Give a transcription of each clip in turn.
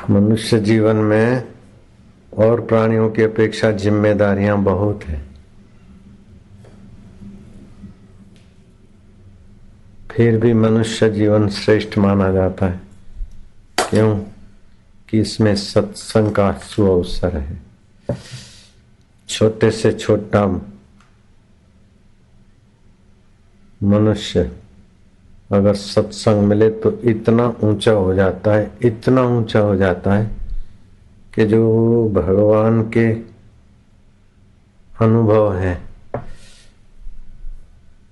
मनुष्य जीवन में और प्राणियों की अपेक्षा जिम्मेदारियां बहुत है। फिर भी मनुष्य जीवन श्रेष्ठ माना जाता है। क्यों? कि इसमें सत्संग का सुअवसर है। छोटे से छोटा मनुष्य अगर सत्संग मिले तो इतना ऊंचा हो जाता है, इतना ऊंचा हो जाता है कि जो भगवान के अनुभव है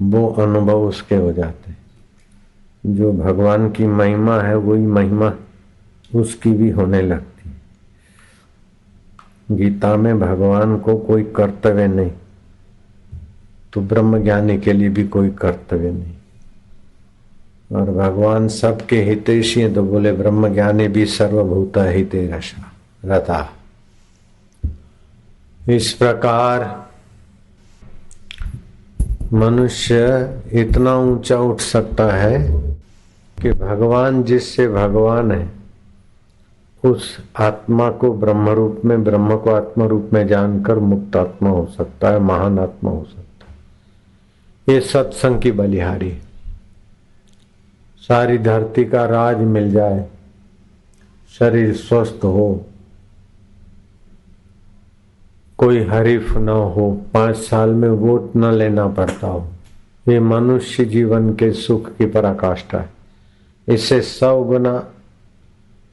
वो अनुभव उसके हो जाते हैं। जो भगवान की महिमा है वही महिमा उसकी भी होने लगती है। गीता में भगवान को कोई कर्तव्य नहीं, तो ब्रह्म ज्ञानी के लिए भी कोई कर्तव्य नहीं। और भगवान सबके हितैषी हैं, तो बोले ब्रह्म ज्ञानी भी सर्वभूता हिते रता। इस प्रकार मनुष्य इतना ऊंचा उठ सकता है कि भगवान जिससे भगवान है उस आत्मा को ब्रह्म रूप में, ब्रह्म को आत्मा रूप में जानकर मुक्त आत्मा हो सकता है, महान आत्मा हो सकता है। ये सत्संग की बलिहारी। सारी धरती का राज मिल जाए, शरीर स्वस्थ हो, कोई हरीफ न हो, 5 साल में वोट न लेना पड़ता हो, ये मनुष्य जीवन के सुख की पराकाष्ठा है। इससे 100 गुना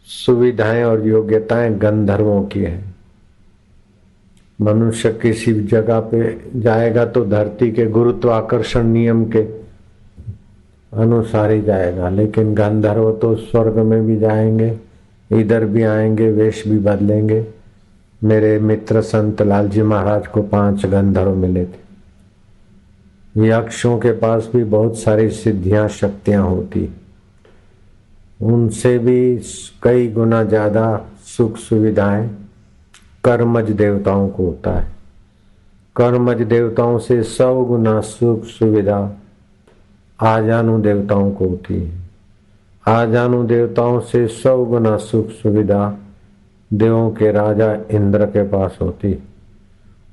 सुविधाएं और योग्यताएं गंधर्वों की है। मनुष्य किसी जगह पे जाएगा तो धरती के गुरुत्वाकर्षण नियम के अनुसार ही जाएगा, लेकिन गंधर्व तो स्वर्ग में भी जाएंगे, इधर भी आएंगे, वेश भी बदलेंगे। मेरे मित्र संत लालजी महाराज को 5 गंधर्व मिले थे। यक्षों के पास भी बहुत सारी सिद्धियां शक्तियां होती, उनसे भी कई गुना ज्यादा सुख सुविधाएं कर्मज देवताओं को होता है। कर्मज देवताओं से 100 गुना सुख सुविधा आजानु देवताओं को होती है। आजानु देवताओं से 100 गुना सुख सुविधा देवों के राजा इंद्र के पास होती,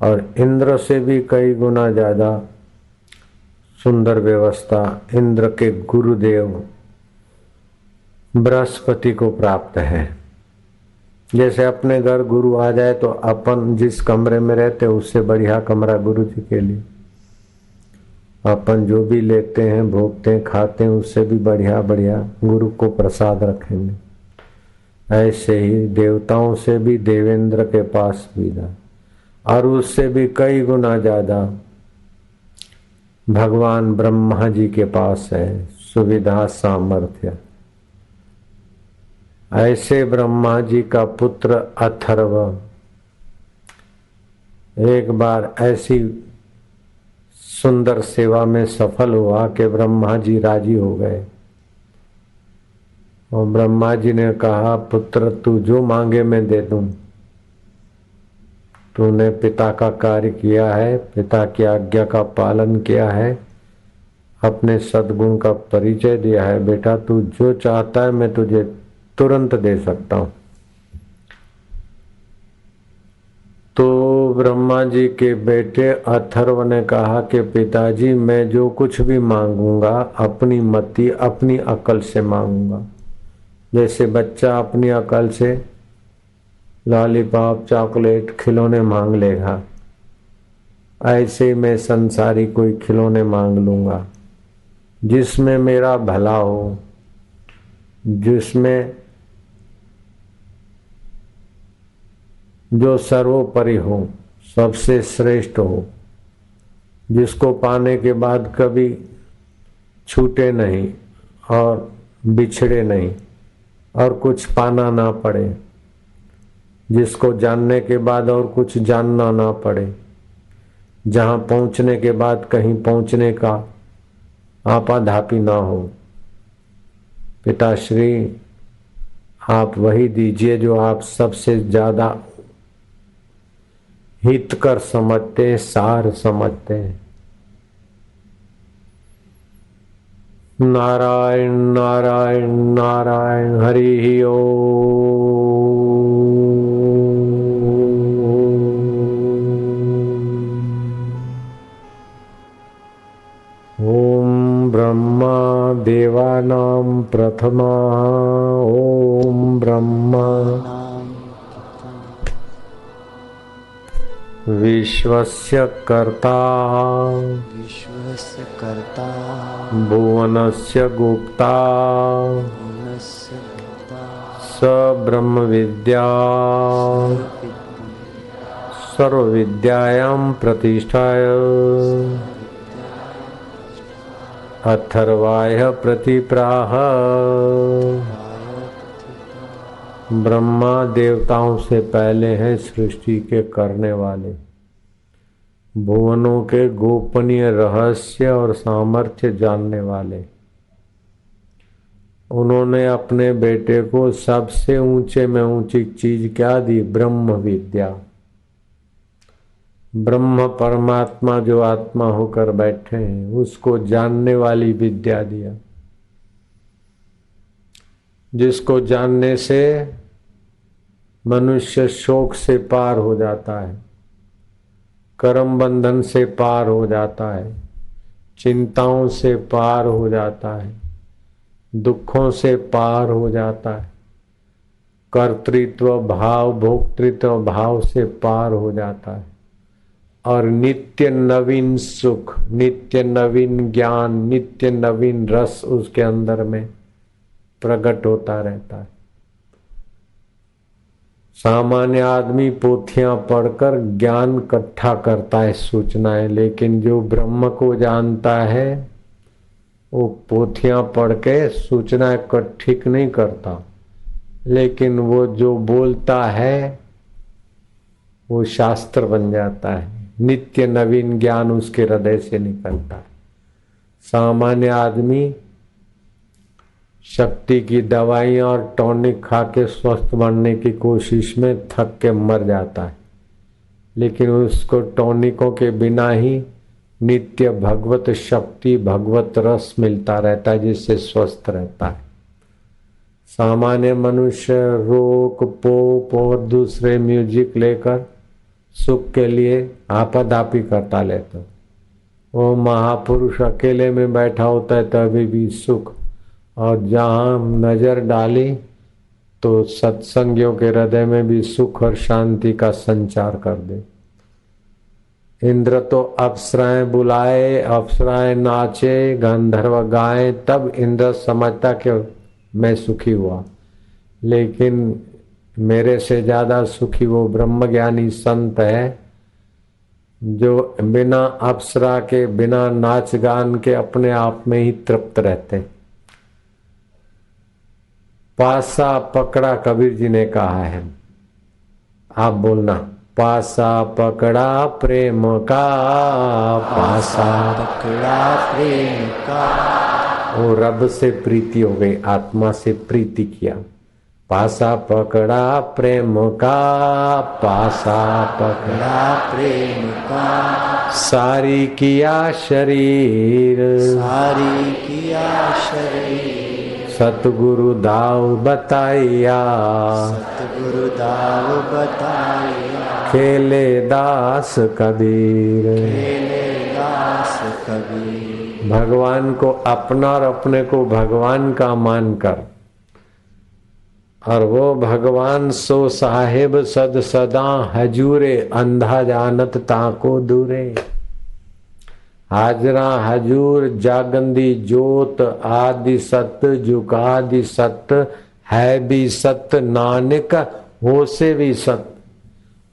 और इंद्र से भी कई गुना ज्यादा सुंदर व्यवस्था इंद्र के गुरुदेव बृहस्पति को प्राप्त है। जैसे अपने घर गुरु आ जाए तो अपन जिस कमरे में रहते उससे बढ़िया कमरा गुरु जी के लिए, अपन जो भी लेते हैं, भोगते हैं, खाते हैं, उससे भी बढ़िया बढ़िया गुरु को प्रसाद रखेंगे। ऐसे ही देवताओं से भी देवेंद्र के पास सुविधा, और उससे भी कई गुना ज्यादा भगवान ब्रह्मा जी के पास है सुविधा सामर्थ्य। ऐसे ब्रह्मा जी का पुत्र अथर्व एक बार ऐसी सुंदर सेवा में सफल हुआ कि ब्रह्मा जी राजी हो गए। और ब्रह्मा जी ने कहा, पुत्र तू जो मांगे मैं दे दूं। तूने पिता का कार्य किया है, पिता की आज्ञा का पालन किया है, अपने सद्गुण का परिचय दिया है, बेटा तू जो चाहता है मैं तुझे तुरंत दे सकता हूं। तो ब्रह्मा जी के बेटे अथर्व ने कहा कि पिताजी मैं जो कुछ भी मांगूंगा अपनी मति, अपनी अकल से मांगूंगा। जैसे बच्चा अपनी अकल से लॉलीपॉप, चॉकलेट, खिलौने मांग लेगा, ऐसे मैं संसारी कोई खिलौने मांग लूंगा जिसमें मेरा भला हो, जिसमें जो सर्वोपरि हो, सबसे श्रेष्ठ हो, जिसको पाने के बाद कभी छूटे नहीं और बिछड़े नहीं और कुछ पाना ना पड़े, जिसको जानने के बाद और कुछ जानना ना पड़े, जहां पहुंचने के बाद कहीं पहुंचने का आपाधापी ना हो। पिताश्री आप वही दीजिए जो आप सबसे ज्यादा हितकर समझते, सार समझते हैं। नारायण नारायण नारायण, हरि ओम। विद्यानां प्रथमा ॐ ब्रह्मा विश्वस्य कर्ता भुवनस्य गुप्ता स ब्रह्म विद्या सर्वविद्यायां प्रतिष्ठाय अथर्वाय प्रतिप्राह। ब्रह्मा देवताओं से पहले हैं सृष्टि के करने वाले, भुवनों के गोपनीय रहस्य और सामर्थ्य जानने वाले। उन्होंने अपने बेटे को सबसे ऊंचे में ऊंची चीज क्या दी? ब्रह्म विद्या। ब्रह्म परमात्मा जो आत्मा होकर बैठे हैं उसको जानने वाली विद्या दिया, जिसको जानने से मनुष्य शोक से पार हो जाता है, कर्म बंधन से पार हो जाता है, चिंताओं से पार हो जाता है, दुखों से पार हो जाता है, कर्तृत्व भाव भोक्तृत्व भाव से पार हो जाता है और नित्य नवीन सुख, नित्य नवीन ज्ञान, नित्य नवीन रस उसके अंदर में प्रकट होता रहता है। सामान्य आदमी पोथियां पढ़कर ज्ञान इकट्ठा करता है, सूचनाएं, लेकिन जो ब्रह्म को जानता है वो पोथियां पढ़ के सूचना इकट्ठी नहीं करता, लेकिन वो जो बोलता है वो शास्त्र बन जाता है। नित्य नवीन ज्ञान उसके हृदय से निकलता है। सामान्य आदमी शक्ति की दवाइयां और टॉनिक खा के स्वस्थ बनने की कोशिश में थक के मर जाता है, लेकिन उसको टॉनिकों के बिना ही नित्य भगवत शक्ति भगवत रस मिलता रहता है, जिससे स्वस्थ रहता है। सामान्य मनुष्य रोक पोप और दूसरे म्यूजिक लेकर सुख के लिए आपादापी करता लेता। वो महापुरुष अकेले में बैठा होता है तभी भी सुख, और जहाँ नजर डाली तो सत्संगियों के हृदय में भी सुख और शांति का संचार कर दे। इंद्र तो अप्सराएं बुलाए, अप्सराएं नाचे, गंधर्व गाए, तब इंद्र समझता कि मैं सुखी हुआ, लेकिन मेरे से ज्यादा सुखी वो ब्रह्मज्ञानी संत है जो बिना अप्सरा के, बिना नाच गान के अपने आप में ही तृप्त रहते। पासा पकड़ा कबीर जी ने कहा है, आप बोलना। पासा पकड़ा प्रेम का, पासा पकड़ा प्रेम का, वो रब से प्रीति हो गई, आत्मा से प्रीति किया। पासा पकड़ा प्रेम का, पासा पकड़ा प्रेम का, सारी किया शरीर, सारी किया शरीर, सतगुरु दाव बताइया, सतगुरु दाव बताइया, खेले दास कबीर, खेले दास कबीर। भगवान को अपना और अपने को भगवान का मानकर, और वो भगवान सो साहेब सद सदा हजूरे, अंधा जानत ताको दूरे। हाजरा हजूर जागंदी जोत, आदि सत जुगादि सत, है भी सत नानक हो से भी सत।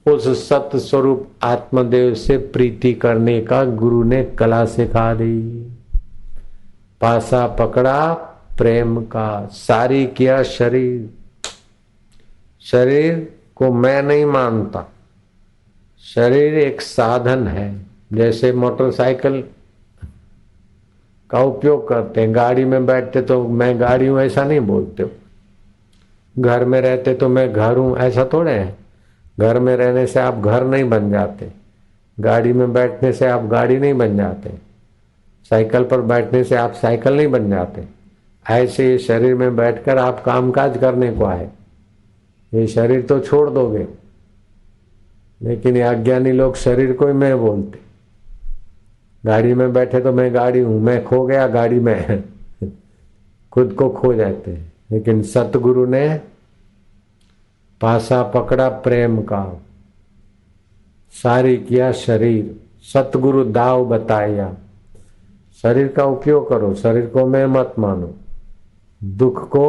उस सत स्वरूप आत्मदेव से प्रीति करने का गुरु ने कला सिखा दी। पासा पकड़ा प्रेम का, सारी किया शरीर। शरीर को मैं नहीं मानता, शरीर एक साधन है। जैसे मोटरसाइकिल का उपयोग करते हैं, गाड़ी में बैठते तो मैं गाड़ी हूं ऐसा नहीं बोलते हो, घर में रहते तो मैं घर हूं ऐसा थोड़े है। घर में रहने से आप घर नहीं बन जाते, गाड़ी में बैठने से आप गाड़ी नहीं बन जाते, साइकिल पर बैठने से आप साइकिल नहीं बन जाते। ऐसे ये शरीर में बैठकर आप कामकाज करने को आए, ये शरीर तो छोड़ दोगे, लेकिन ये अज्ञानी लोग शरीर को ही मैं बोलते। गाड़ी में बैठे तो मैं गाड़ी हूं, मैं खो गया गाड़ी में खुद को खो जाते हैं। लेकिन सतगुरु ने पासा पकड़ा प्रेम का, सारी किया शरीर, सतगुरु दाव बताया। शरीर का उपयोग करो, शरीर को मैं मत मानो, दुख को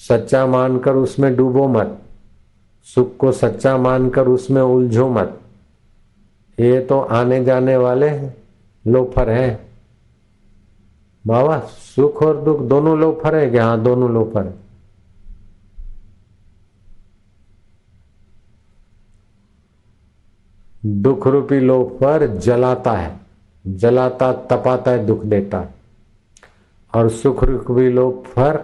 सच्चा मानकर उसमें डूबो मत, सुख को सच्चा मानकर उसमें उलझो मत। ये तो आने जाने वाले लोफर हैं बाबा। सुख और दुख दोनों लोफर है क्या? हाँ, दोनों लोफर है। दुख रूपी लोफर जलाता है, जलाता तपाता है, दुख देता है। और सुख रूपी लोफर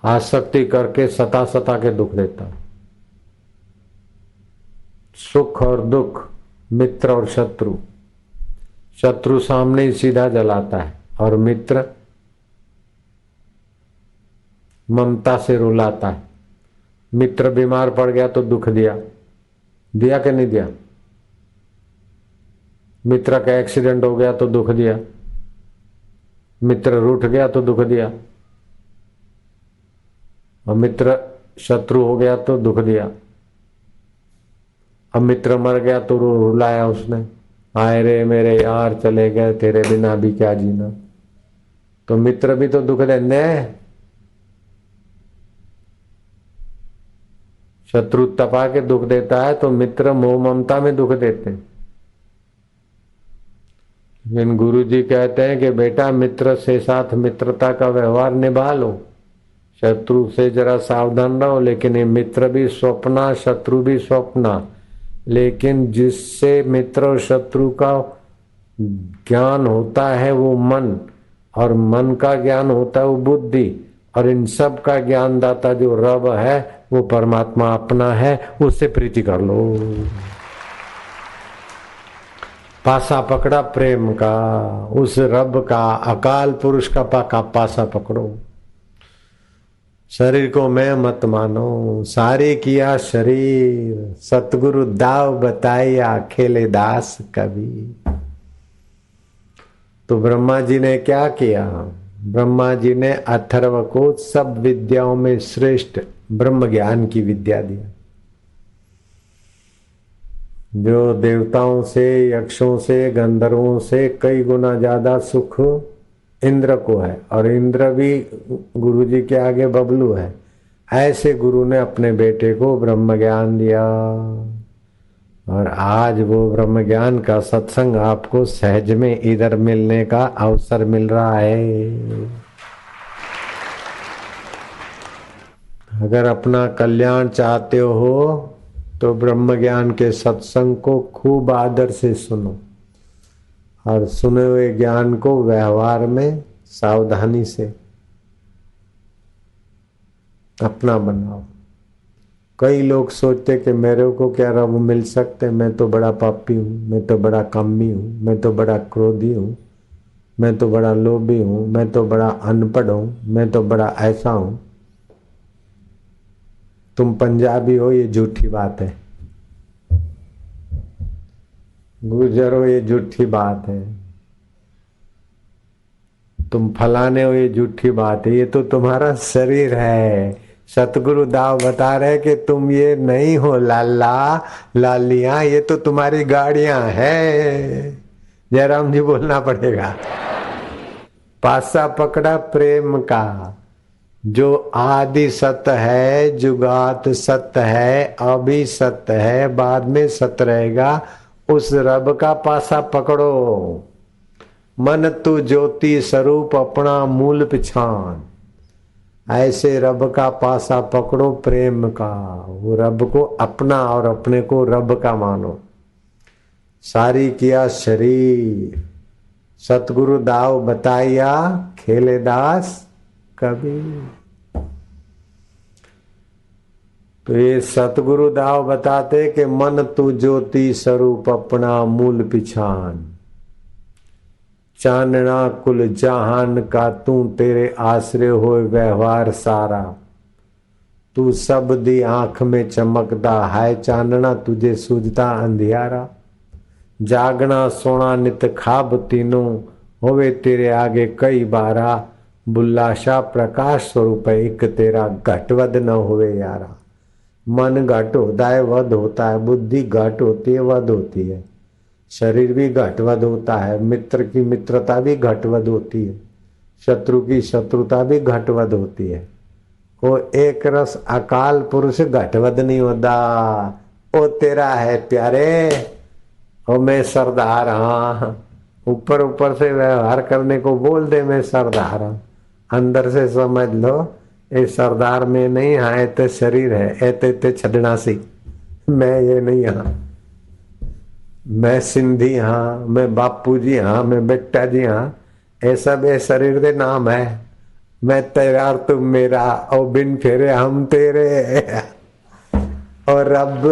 आसक्ति करके सता सता के दुख देता है। सुख और दुख, मित्र और शत्रु। शत्रु सामने ही सीधा जलाता है और मित्र ममता से रुलाता है। मित्र बीमार पड़ गया तो दुख दिया, दिया कि नहीं दिया? मित्र का एक्सीडेंट हो गया तो दुख दिया, मित्र रूठ गया तो दुख दिया, और मित्र शत्रु हो गया तो दुख दिया। अब मित्र मर गया तो रुलाया उसने, आए रे मेरे यार चले गए, तेरे बिना भी क्या जीना। तो मित्र भी तो दुख देने। शत्रु तपा के दुख देता है तो मित्र मोह ममता में दुख देते हैं। लेकिन गुरु जी कहते हैं कि बेटा मित्र से साथ मित्रता का व्यवहार निभा लो, शत्रु से जरा सावधान रहो। लेकिन ये मित्र भी स्वप्ना, शत्रु भी स्वप्ना। लेकिन जिससे मित्र और शत्रु का ज्ञान होता है वो मन, और मन का ज्ञान होता है वो बुद्धि, और इन सब का ज्ञान दाता जो रब है वो परमात्मा अपना है, उससे प्रीति कर लो। पासा पकड़ा प्रेम का, उस रब का, अकाल पुरुष का पासा पकड़ो। शरीर को मैं मत मानो, सारे किया शरीर, सतगुरु दाव बताया, खेले दास कभी। तो ब्रह्मा जी ने क्या किया? ब्रह्मा जी ने अथर्व को सब विद्याओं में श्रेष्ठ ब्रह्म ज्ञान की विद्या दिया, जो देवताओं से, यक्षों से, गंधर्वों से कई गुना ज्यादा सुख इंद्र को है। और इंद्र भी गुरु जी के आगे बबलू है। ऐसे गुरु ने अपने बेटे को ब्रह्म ज्ञान दिया, और आज वो ब्रह्म ज्ञान का सत्संग आपको सहज में इधर मिलने का अवसर मिल रहा है। अगर अपना कल्याण चाहते हो तो ब्रह्म ज्ञान के सत्संग को खूब आदर से सुनो, और सुने हुए ज्ञान को व्यवहार में सावधानी से अपना बनाओ। कई लोग सोचते कि मेरे को क्या रब मिल सकते, मैं तो बड़ा पापी हूँ, मैं तो बड़ा कामी हूँ, मैं तो बड़ा क्रोधी हूँ, मैं तो बड़ा लोभी हूँ, मैं तो बड़ा अनपढ़ हूँ, मैं तो बड़ा ऐसा हूँ। तुम पंजाबी हो ये झूठी बात है, गुर्जर हो ये झूठी बात है, तुम फलाने हो ये झूठी बात है। ये तो तुम्हारा शरीर है। सतगुरु दाव बता रहे कि तुम ये नहीं हो लाला लालियां, ये तो तुम्हारी गाड़ियां है। जयराम जी बोलना पड़ेगा। पासा पकड़ा प्रेम का, जो आदि सत्य है, जुगात सत्य है, अभी सत्य है, बाद में सत्य रहेगा, उस रब का पासा पकड़ो। मन तू ज्योति स्वरूप अपना मूल पिछान, ऐसे रब का पासा पकड़ो प्रेम का। वो रब को अपना और अपने को रब का मानो। सारी किया शरीर, सतगुरु दाव बताया, खेले दास कभी। तो ये सतगुरु दाव बताते कि मन तू ज्योति स्वरूप अपना मूल पिछान, चानना कुल जहान का तू तेरे आश्रय होए व्यवहार सारा। तू सब दी आंख में चमकदा है, चानना तुझे सूझता अंधियारा। जागना सोना नित खाब तीनों, होवे तेरे आगे कई बारा, बुल्लाशा प्रकाश स्वरूप है, एक तेरा घटवद न होवे यारा। मन घट होता है वध होता है, बुद्धि घट होती है वध होती है, शरीर भी घटवद होता है, मित्र की मित्रता भी घटवद होती है, शत्रु की शत्रुता भी घटवद होती है। वो एक रस अकाल पुरुष घटवद नहीं होता। वो तेरा है प्यारे, और मैं सरदार। हाँ, ऊपर ऊपर से व्यवहार करने को बोल दे मैं सरदार हूं, अंदर से समझ लो ये सरदार में नहीं। हाँ ते शरीर है, ऐते ते छदना सी, मैं ये नहीं। हाँ मैं सिंधी, हाँ मैं बापू जी, हाँ मैं बेटा जी, हाँ ये सब ये शरीर दे नाम है। मैं तेरा और तुम मेरा, और बिन फेरे हम तेरे, और रब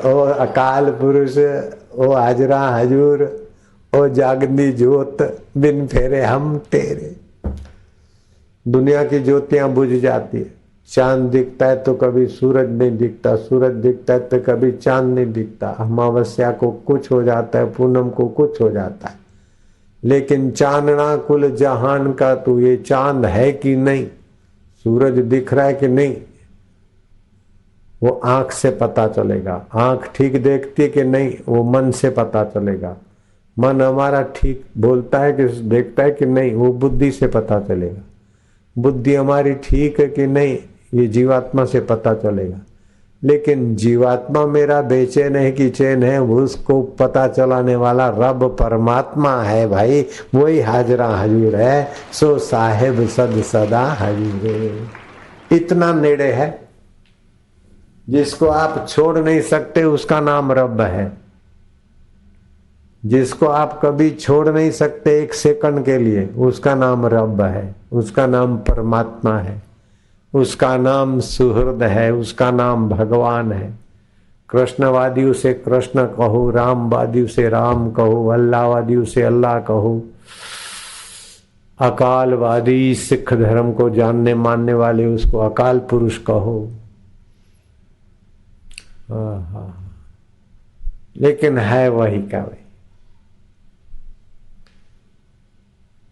ओ अकाल पुरुष, ओ हाजरा हजूर, ओ जागनी जोत, बिन फेरे हम तेरे। दुनिया की ज्योतियां बुझ जाती है, चांद दिखता है तो कभी सूरज नहीं दिखता, सूरज दिखता है तो कभी चांद नहीं दिखता, अमावस्या को कुछ हो जाता है, पूनम को कुछ हो जाता है, लेकिन चांदना कुल जहान का तू ये चांद है कि नहीं, सूरज दिख रहा है कि नहीं, वो आंख से पता चलेगा। आंख ठीक देखती है कि नहीं, वो मन से पता चलेगा। मन हमारा ठीक बोलता है कि देखता है कि नहीं, वो बुद्धि से पता चलेगा। बुद्धि हमारी ठीक है कि नहीं, ये जीवात्मा से पता चलेगा। लेकिन जीवात्मा मेरा बेचैन है कि चैन है, उसको पता चलाने वाला रब परमात्मा है भाई, वही हाजरा हजूर है। सो साहेब सद सदा हजूर, इतना नेड़े है, जिसको आप छोड़ नहीं सकते उसका नाम रब है। जिसको आप कभी छोड़ नहीं सकते एक सेकंड के लिए, उसका नाम रब है, उसका नाम परमात्मा है, उसका नाम सुहृद है, उसका नाम भगवान है। कृष्णवादी उसे कृष्ण कहो, रामवादी उसे राम कहो, अल्लाहवादी उसे अल्लाह कहो, अकालवादी सिख धर्म को जानने मानने वाले उसको अकाल पुरुष कहो। लेकिन है वही का वही।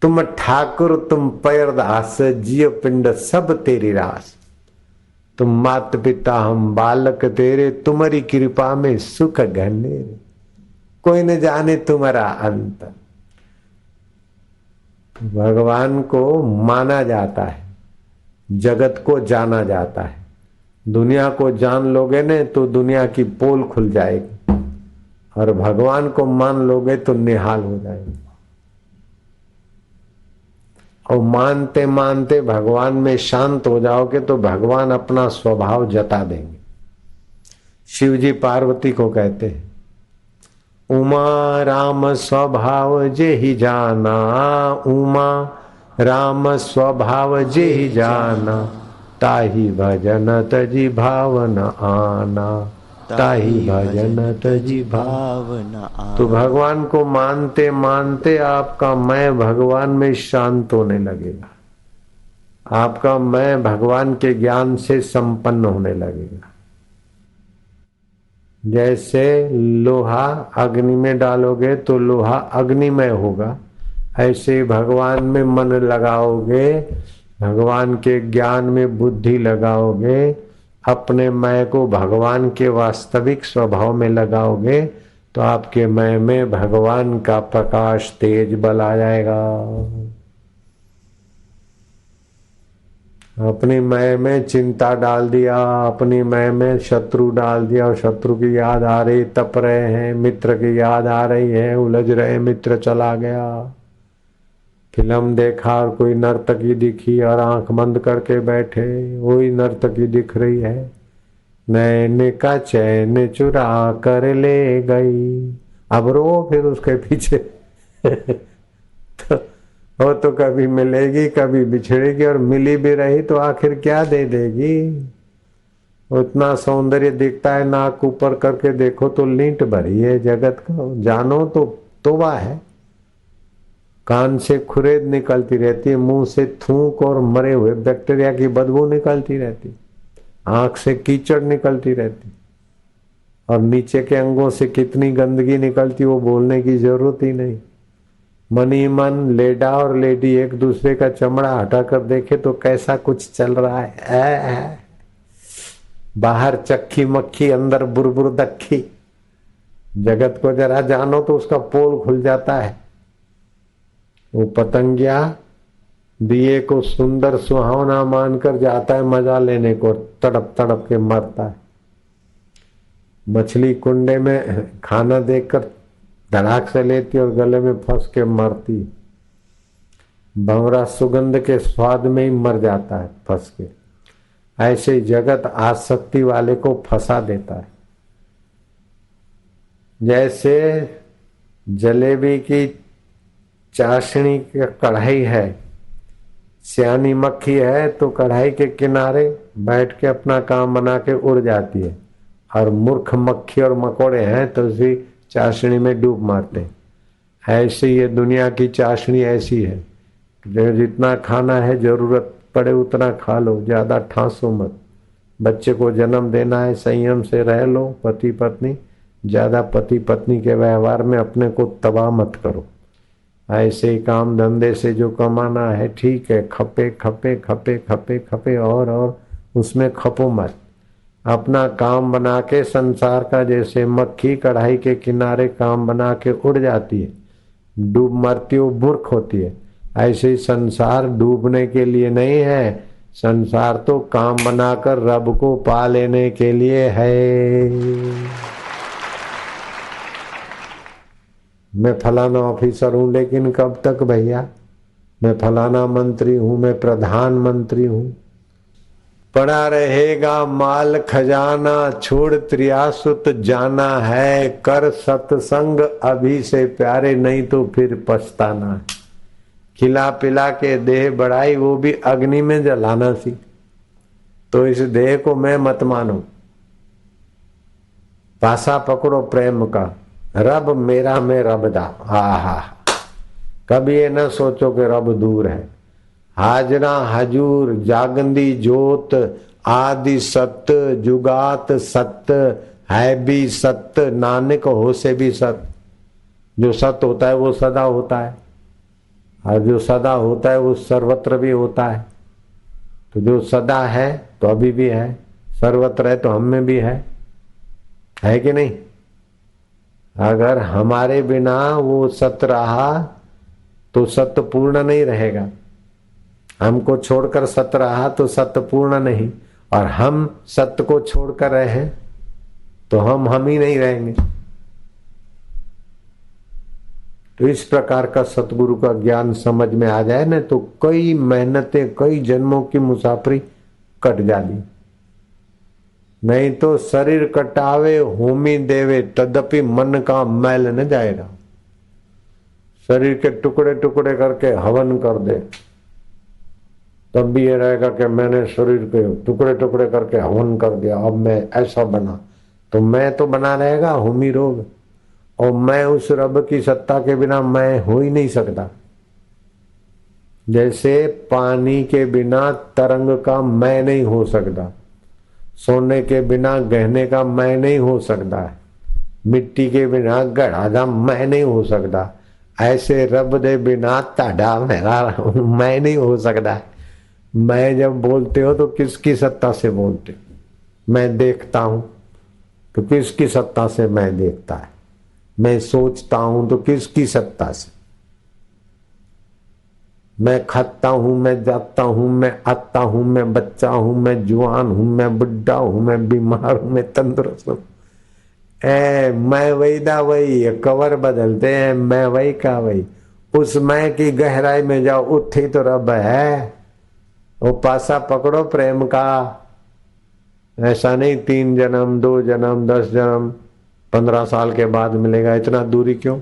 तुम ठाकुर तुम पैरदास, जियो पिंड सब तेरी रास। तुम मात पिता हम बालक तेरे, तुम्हारी कृपा में सुख घनेरे। कोई न जाने तुम्हारा अंत। भगवान को माना जाता है, जगत को जाना जाता है। दुनिया को जान लोगे ने तो दुनिया की पोल खुल जाएगी, और भगवान को मान लोगे तो निहाल हो जाएगी। और मानते मानते भगवान में शांत हो जाओगे तो भगवान अपना स्वभाव जता देंगे। शिव जी पार्वती को कहते हैं, उमा राम स्वभाव जे ही जाना, उमा राम स्वभाव जे ही जाना, ताही भजन तजी भावन आना, ताही भजन तजी भावन आना। तो भगवान को मानते मानते आपका मैं भगवान में शांत होने लगेगा, आपका मैं भगवान के ज्ञान से संपन्न होने लगेगा। जैसे लोहा अग्नि में डालोगे तो लोहा अग्निमय होगा, ऐसे भगवान में मन लगाओगे, भगवान के ज्ञान में बुद्धि लगाओगे, अपने मैं को भगवान के वास्तविक स्वभाव में लगाओगे, तो आपके मैं में भगवान का प्रकाश तेज बल आ जाएगा। अपनी मैं में चिंता डाल दिया, अपनी मैं में शत्रु डाल दिया, और शत्रु की याद आ रही, तप रहे हैं, मित्र की याद आ रही है, उलझ रहे, मित्र चला गया। फिल्म देखा और कोई नर्तकी दिखी और आंख बंद करके बैठे, वही नर्तकी दिख रही है, नैन का चैन चुरा कर ले गई। अब रो फिर उसके पीछे तो वो तो कभी मिलेगी कभी बिछड़ेगी, और मिली भी रही तो आखिर क्या दे देगी। उतना सौंदर्य दिखता है, नाक ऊपर करके देखो तो लींट भरी है जगत का, जानो तो तोबा है। कान से खुरेद निकलती रहती है, मुंह से थूक और मरे हुए बैक्टीरिया की बदबू निकलती रहती, आंख से कीचड़ निकलती रहती, और नीचे के अंगों से कितनी गंदगी निकलती वो बोलने की जरूरत ही नहीं। मन ही मन लेडा और लेडी एक दूसरे का चमड़ा हटा कर देखे तो कैसा कुछ चल रहा है। बाहर चक्की मक्खी, अंदर बुरबुर दक्खी। जगत को जरा जानो तो उसका पोल खुल जाता है। वो पतंगिया दिए को सुंदर सुहावना मानकर जाता है मजा लेने को, तड़प तड़प के मरता है। मछली कुंडे में खाना देखकर धड़ाक से लेती और गले में फंस के मरती। भंवरा सुगंध के स्वाद में ही मर जाता है फंस के। ऐसे जगत आसक्ति वाले को फंसा देता है। जैसे जलेबी की चाशनी की कढ़ाई है, सियानी मक्खी है तो कढ़ाई के किनारे बैठ के अपना काम बना के उड़ जाती है, और मूर्ख मक्खी और मकोड़े हैं तो उसी चाशनी में डूब मारते हैं। ऐसे ये दुनिया की चाशनी ऐसी है, जितना खाना है जरूरत पड़े उतना खा लो, ज्यादा ठांसो मत। बच्चे को जन्म देना है, संयम से रह लो। पति पत्नी, ज्यादा पति पत्नी के व्यवहार में अपने को तबाह मत करो। ऐसे ही काम धंधे से जो कमाना है ठीक है, खपे खपे खपे खपे खपे और उसमें खपो मत। अपना काम बना के संसार का, जैसे मक्खी कढ़ाई के किनारे काम बना के उड़ जाती है, डूब मरती हो, मूर्ख होती है। ऐसे ही संसार डूबने के लिए नहीं है, संसार तो काम बनाकर रब को पा लेने के लिए है। मैं फलाना ऑफिसर हूं, लेकिन कब तक भैया? मैं फलाना मंत्री हूं, मैं प्रधानमंत्री हूं। पड़ा रहेगा माल खजाना, छोड़ त्रियासुत जाना है। कर सत्संग अभी से प्यारे, नहीं तो फिर पछताना है। खिला पिला के देह बढ़ाई, वो भी अग्नि में जलाना सी। तो इस देह को मैं मत मानो। पासा पकड़ो प्रेम का, रब मेरा मैं रब दा। हा कभी ये न सोचो कि रब दूर है। हाजरा हजूर जागंदी जोत, आदि सत्य जुगात सत्य, है भी सत्य नानक हो से भी सत्य। जो सत्य होता है वो सदा होता है, और जो सदा होता है वो सर्वत्र भी होता है। तो जो सदा है तो अभी भी है, सर्वत्र है तो हम में भी है कि नहीं? अगर हमारे बिना वो सत्य रहा तो सत्य पूर्ण नहीं रहेगा। हमको छोड़कर सत्य रहा तो सत्य पूर्ण नहीं, और हम सत्य को छोड़कर रहे तो हम ही नहीं रहेंगे। तो इस प्रकार का सतगुरु का ज्ञान समझ में आ जाए ना, तो कई मेहनतें, कई जन्मों की मुसाफरी कट जाती। नहीं तो शरीर कटावे होमी देवे, तदपि मन का मैल न जाएगा। शरीर के टुकड़े टुकड़े करके हवन कर दे, तब भी ये रहेगा कि मैंने शरीर के टुकड़े टुकड़े करके हवन कर दिया, अब मैं ऐसा बना। तो मैं तो बना रहेगा होमी रोग, और मैं उस रब की सत्ता के बिना मैं हो ही नहीं सकता। जैसे पानी के बिना तरंग का मैं नहीं हो सकता, सोने के बिना गहने का मैं नहीं हो सकता है, मिट्टी के बिना गढ़ा का मैं नहीं हो सकता, ऐसे रब दे बिना ताड़ा मेरा मैं नहीं हो सकता। मैं जब बोलते हो तो किसकी सत्ता से बोलते? मैं देखता हूं तो किसकी सत्ता से मैं देखता है? मैं सोचता हूं तो किसकी सत्ता से? मैं खाता हूं, मैं जाता हूं, मैं आता हूं, मैं बच्चा हूं, मैं जुआन हूं, मैं बुढ़ा हूं, मैं बीमार हूं, मैं तंदुरुस्त हूं। मैं वही दा वही, कवर बदलते हैं, मैं वही का वही। उस मैं की गहराई में जाओ, उठी तो रब है। वो पासा पकड़ो प्रेम का। ऐसा नहीं 3 जन्म 2 जन्म 10 जन्म 15 साल के बाद मिलेगा, इतना दूरी क्यों?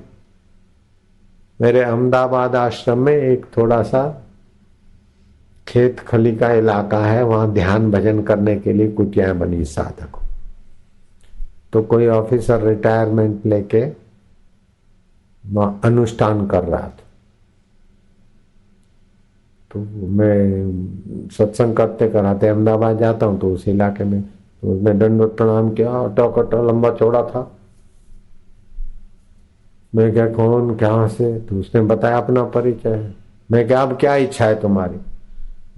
मेरे अहमदाबाद आश्रम में एक थोड़ा सा खेत खली का इलाका है, वहां ध्यान भजन करने के लिए कुटियां बनी साधकों। तो कोई ऑफिसर रिटायरमेंट लेके वहां अनुष्ठान कर रहा था। तो मैं सत्संग करते कराते अहमदाबाद जाता हूँ, तो उस इलाके में तो उसने दंडवत प्रणाम किया, अटो लंबा चौड़ा था। मैं क्या, कौन, कहाँ से? तो उसने बताया अपना परिचय। मैं क्या, अब क्या इच्छा है तुम्हारी?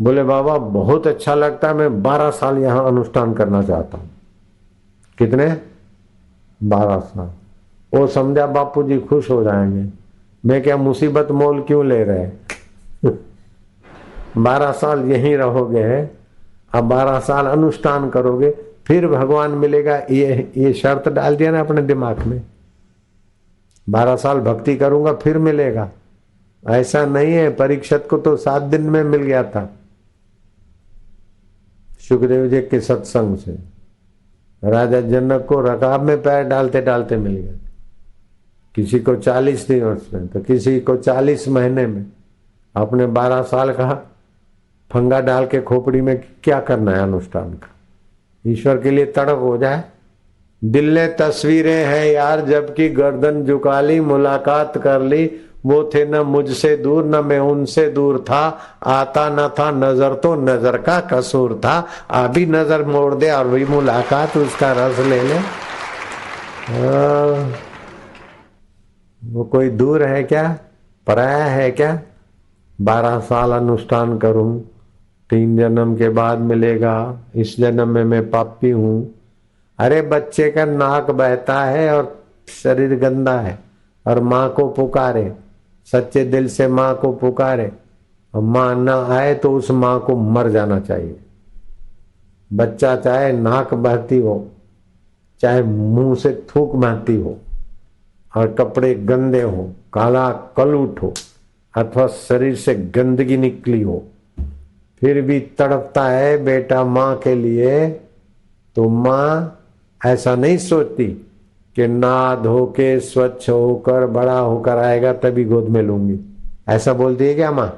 बोले बाबा बहुत अच्छा लगता है, मैं 12 साल यहाँ अनुष्ठान करना चाहता हूँ। कितने? 12 साल। वो समझा बापू जी खुश हो जाएंगे। मैं क्या, मुसीबत मोल क्यों ले रहे? 12 साल यहीं रहोगे, अब 12 साल अनुष्ठान करोगे, फिर भगवान मिलेगा, ये शर्त डाल दिया ना अपने दिमाग में। 12 साल भक्ति करूंगा फिर मिलेगा, ऐसा नहीं है। परीक्षित को तो 7 दिन में मिल गया था, सुखदेव जी के सत्संग से। राजा जनक को रकाब में पैर डालते डालते मिल गया, किसी को 40 दिवस में, तो किसी को 40 महीने में। अपने 12 साल का फंगा डाल के खोपड़ी में क्या करना है अनुष्ठान का? ईश्वर के लिए तड़प हो जाए। दिल ने तस्वीरें हैं यार, जबकि गर्दन झुका ली, मुलाकात कर ली, वो थे न मुझसे दूर न मैं उनसे दूर था, आता न था नजर तो नजर का कसूर था, अभी नजर मोड़ दे और वही मुलाकात उसका रस ले ले। वो कोई दूर है क्या, पराया है क्या? 12 साल अनुष्ठान करूं, 3 जन्म के बाद मिलेगा, इस जन्म में मैं पापी हूं। अरे बच्चे का नाक बहता है और शरीर गंदा है, और माँ को पुकारे, सच्चे दिल से माँ को पुकारे, और माँ ना आए तो उस माँ को मर जाना चाहिए। बच्चा चाहे नाक बहती हो, चाहे मुंह से थूक बहती हो, और कपड़े गंदे हो, काला कलूट हो, अथवा शरीर से गंदगी निकली हो, फिर भी तड़पता है बेटा माँ के लिए, तो माँ ऐसा नहीं सोचती कि ना धो के स्वच्छ होकर बड़ा होकर आएगा तभी गोद में लूंगी। ऐसा बोलती है क्या माँ?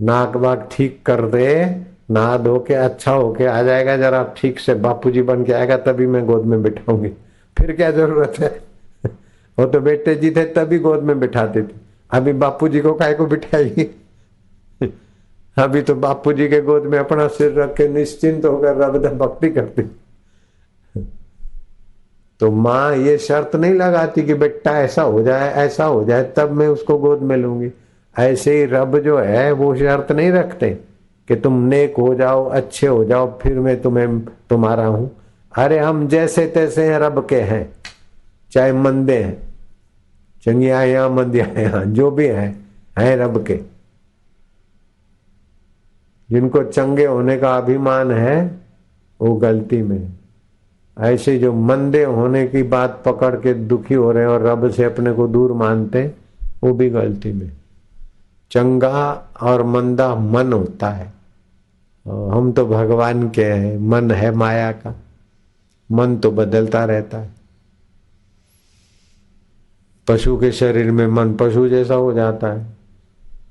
नाक बाग ठीक कर दे, नहा धो के अच्छा होके आ जाएगा, जरा ठीक से बापूजी बन के आएगा तभी मैं गोद में बिठाऊंगी। फिर क्या जरूरत है? वो तो बेटे जी थे तभी गोद में बिठाते थे, अभी बापूजी को काहे को बिठाएगी? अभी तो बापूजी के गोद में अपना सिर रख के निश्चिंत होकर रब भक्ति करती। तो माँ ये शर्त नहीं लगाती कि बेटा ऐसा हो जाए ऐसा हो जाए तब मैं उसको गोद में लूंगी। ऐसे ही रब जो है वो शर्त नहीं रखते कि तुम नेक हो जाओ, अच्छे हो जाओ, फिर मैं तुम्हें तुम्हारा हूं। अरे हम जैसे तैसे हैं, रब के हैं, चाहे मंदे हैं, चंगिया या मंदिया, जो भी हैं रब के। जिनको चंगे होने का अभिमान है वो गलती में, ऐसे जो मंदे होने की बात पकड़ के दुखी हो रहे हैं और रब से अपने को दूर मानते, वो भी गलती में। चंगा और मंदा मन होता है, हम तो भगवान के हैं, मन है माया का, मन तो बदलता रहता है। पशु के शरीर में मन पशु जैसा हो जाता है,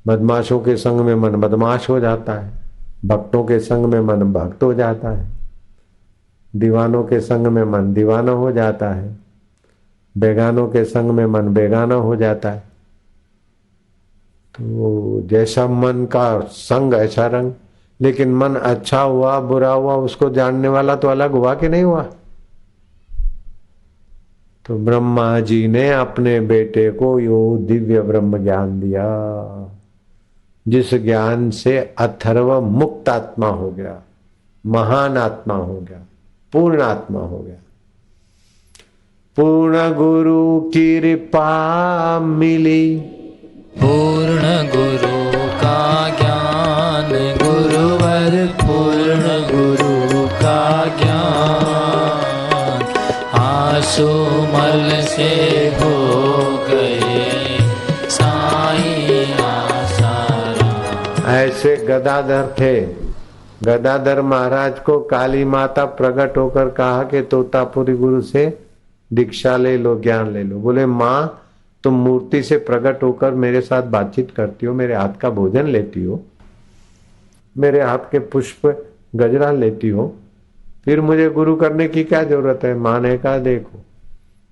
बदमाशों के संग में मन बदमाश हो जाता है, भक्तों के संग में मन भक्त हो जाता है, दीवानों के संग में मन दीवाना हो जाता है, बेगानों के संग में मन बेगाना हो जाता है। तो जैसा मन का संग ऐसा रंग। लेकिन मन अच्छा हुआ बुरा हुआ उसको जानने वाला तो अलग हुआ कि नहीं हुआ? तो ब्रह्मा जी ने अपने बेटे को यो दिव्य ब्रह्म ज्ञान दिया, जिस ज्ञान से अथर्व मुक्त आत्मा हो गया, महान आत्मा हो गया, पूर्ण आत्मा हो गया। पूर्ण गुरु की कृपा मिली, पूर्ण गुरु का ज्ञान, गुरुवर पूर्ण गुरु का ज्ञान, आंसू मल से हो गए साईं आसाराम। ऐसे गदाधर थे। गदाधर महाराज को काली माता प्रकट होकर कहा कि तोतापुरी गुरु से दीक्षा ले लो, ज्ञान ले लो। बोले माँ तुम मूर्ति से प्रकट होकर मेरे साथ बातचीत करती हो, मेरे हाथ का भोजन लेती हो, मेरे हाथ के पुष्प गजरा लेती हो, फिर मुझे गुरु करने की क्या जरूरत है? माँ ने कहा देखो,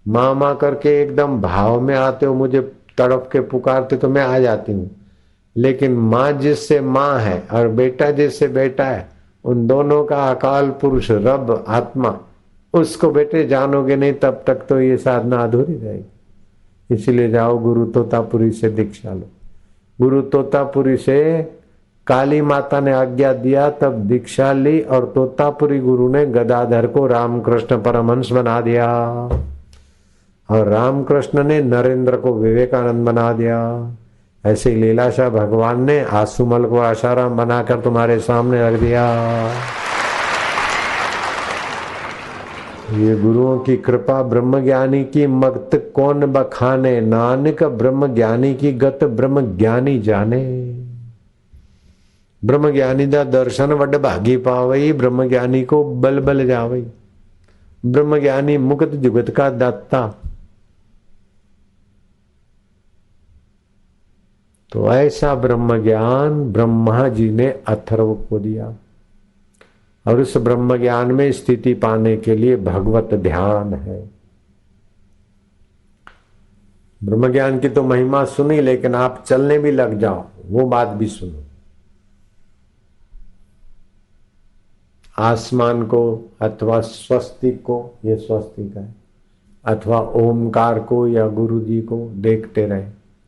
माँ माँ करके एकदम भाव में आते हो, मुझे तड़प के पुकारते तो मैं आ जाती हूँ, लेकिन माँ जिससे माँ है और बेटा जिससे बेटा है, उन दोनों का अकाल पुरुष रब आत्मा, उसको बेटे जानोगे नहीं तब तक तो ये साधना अधूरी रहेगी। इसीलिए जाओ गुरु तोतापुरी से दीक्षा लो। गुरु तोतापुरी से काली माता ने आज्ञा दिया तब दीक्षा ली, और तोतापुरी गुरु ने गदाधर को रामकृष्ण परमहंस बना दिया, और रामकृष्ण ने नरेंद्र को विवेकानंद बना दिया। ऐसे ही लीलाशाह भगवान ने आसुमल को आशाराम बनाकर तुम्हारे सामने रख दिया। ये गुरुओं की कृपा, ब्रह्म ज्ञानी की मगत कौन बखाने, नानक ब्रह्म ज्ञानी की गत ब्रह्म ज्ञानी जाने। ब्रह्म ज्ञानी दा दर्शन वड भागी पावई, ब्रह्म ज्ञानी को बल बल जावई। ब्रह्म ज्ञानी मुक्त जुगत का दाता। तो ऐसा ब्रह्म ज्ञान ब्रह्मा जी ने अथर्व को दिया, और उस ब्रह्म ज्ञान में स्थिति पाने के लिए भगवत ध्यान है। ब्रह्म ज्ञान की तो महिमा सुनी, लेकिन आप चलने भी लग जाओ, वो बात भी सुनो। आसमान को अथवा स्वस्तिक को, ये स्वस्तिक है, अथवा ओमकार को या गुरु जी को देखते रहे,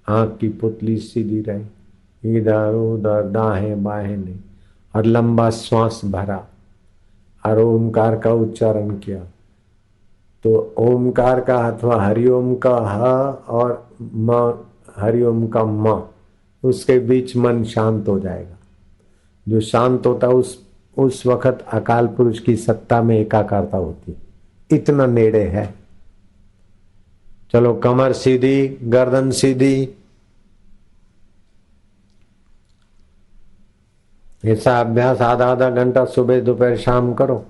आंख की पुतली सीधी रहे, इधर उधर दाएं बाएं नहीं, और लंबा श्वास भरा और ओमकार का उच्चारण किया। तो ओमकार का अथवा हरिओम का ह और म, हरिओम का म, उसके बीच मन शांत हो जाएगा। जो शांत होता उस वक्त अकाल पुरुष की सत्ता में एकाकारता होती, इतना नेड़े है। चलो कमर सीधी, गर्दन सीधी, ऐसा अभ्यास आधा आधा घंटा सुबह दोपहर शाम करो।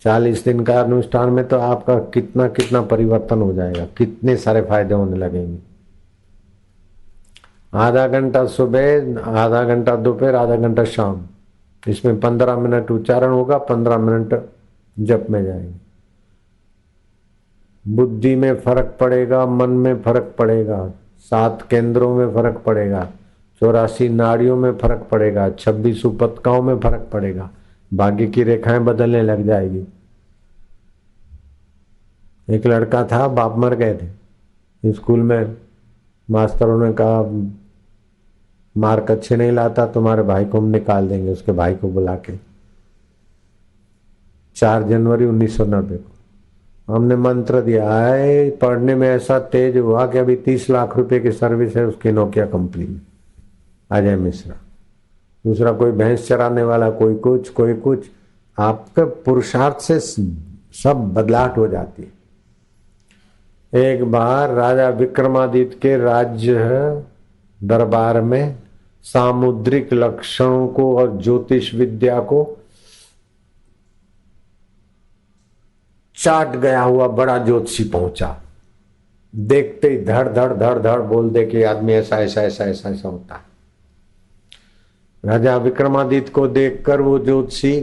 40 दिन का अनुष्ठान में तो आपका कितना कितना परिवर्तन हो जाएगा, कितने सारे फायदे होने लगेंगे। आधा घंटा सुबह, आधा घंटा दोपहर, आधा घंटा शाम, इसमें 15 मिनट उच्चारण होगा, 15 मिनट जप में जाएंगे। बुद्धि में फर्क पड़ेगा, मन में फर्क पड़ेगा, 7 केंद्रों में फर्क पड़ेगा, 84 नाड़ियों में फर्क पड़ेगा, 26 उपतकाओं में फर्क पड़ेगा, भाग्य की रेखाएं बदलने लग जाएगी। एक लड़का था, बाप मर गए थे, स्कूल में मास्टरों ने कहा मार्क अच्छे नहीं लाता तुम्हारे भाई को हम निकाल देंगे। उसके भाई को बुला के 4 जनवरी 1990 को हमने मंत्र दिया है। पढ़ने में ऐसा तेज हुआ कि अभी 30 लाख रुपए की सर्विस है उसकी नोकिया कंपनी में, अजय मिश्रा। दूसरा कोई भैंस चराने वाला, कोई कुछ कोई कुछ। आपके पुरुषार्थ से सब बदलाहट हो जाती है। एक बार राजा विक्रमादित्य के राज्य दरबार में सामुद्रिक लक्षणों को और ज्योतिष विद्या को चाट गया हुआ बड़ा ज्योतिषी पहुंचा। देखते ही धड़ धड़ धड़ धड़ बोल दे कि आदमी ऐसा ऐसा ऐसा ऐसा ऐसा होता है। राजा विक्रमादित्य को देखकर वो ज्योतिषी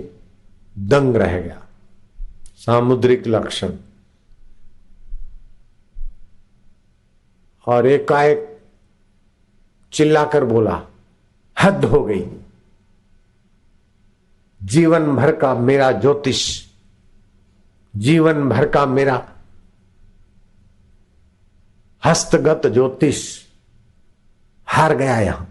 दंग रह गया। सामुद्रिक लक्षण, और एकाएक चिल्लाकर बोला हद हो गई, जीवन भर का मेरा ज्योतिष, जीवन भर का मेरा हस्तगत ज्योतिष हार गया यहां।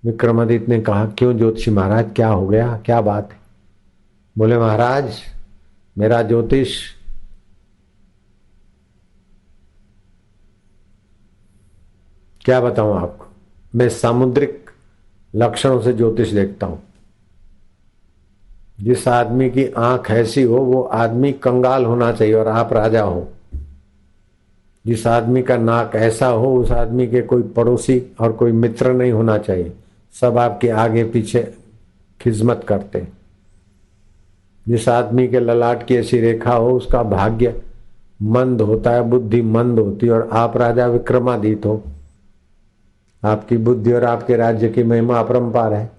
विक्रमादित्य ने कहा क्यों ज्योतिषी महाराज, क्या हो गया, क्या बात है? बोले महाराज मेरा ज्योतिष क्या बताऊं आपको, मैं सामुद्रिक लक्षणों से ज्योतिष देखता हूं। जिस आदमी की आंख ऐसी हो वो आदमी कंगाल होना चाहिए और आप राजा हो। जिस आदमी का नाक ऐसा हो उस आदमी के कोई पड़ोसी और कोई मित्र नहीं होना चाहिए, सब आपके आगे पीछे खिदमत करते। जिस आदमी के ललाट की ऐसी रेखा हो उसका भाग्य मंद होता है, बुद्धि मंद होती है। और आप राजा विक्रमादित्य हो, आपकी बुद्धि और आपके राज्य की महिमा अपरंपार है।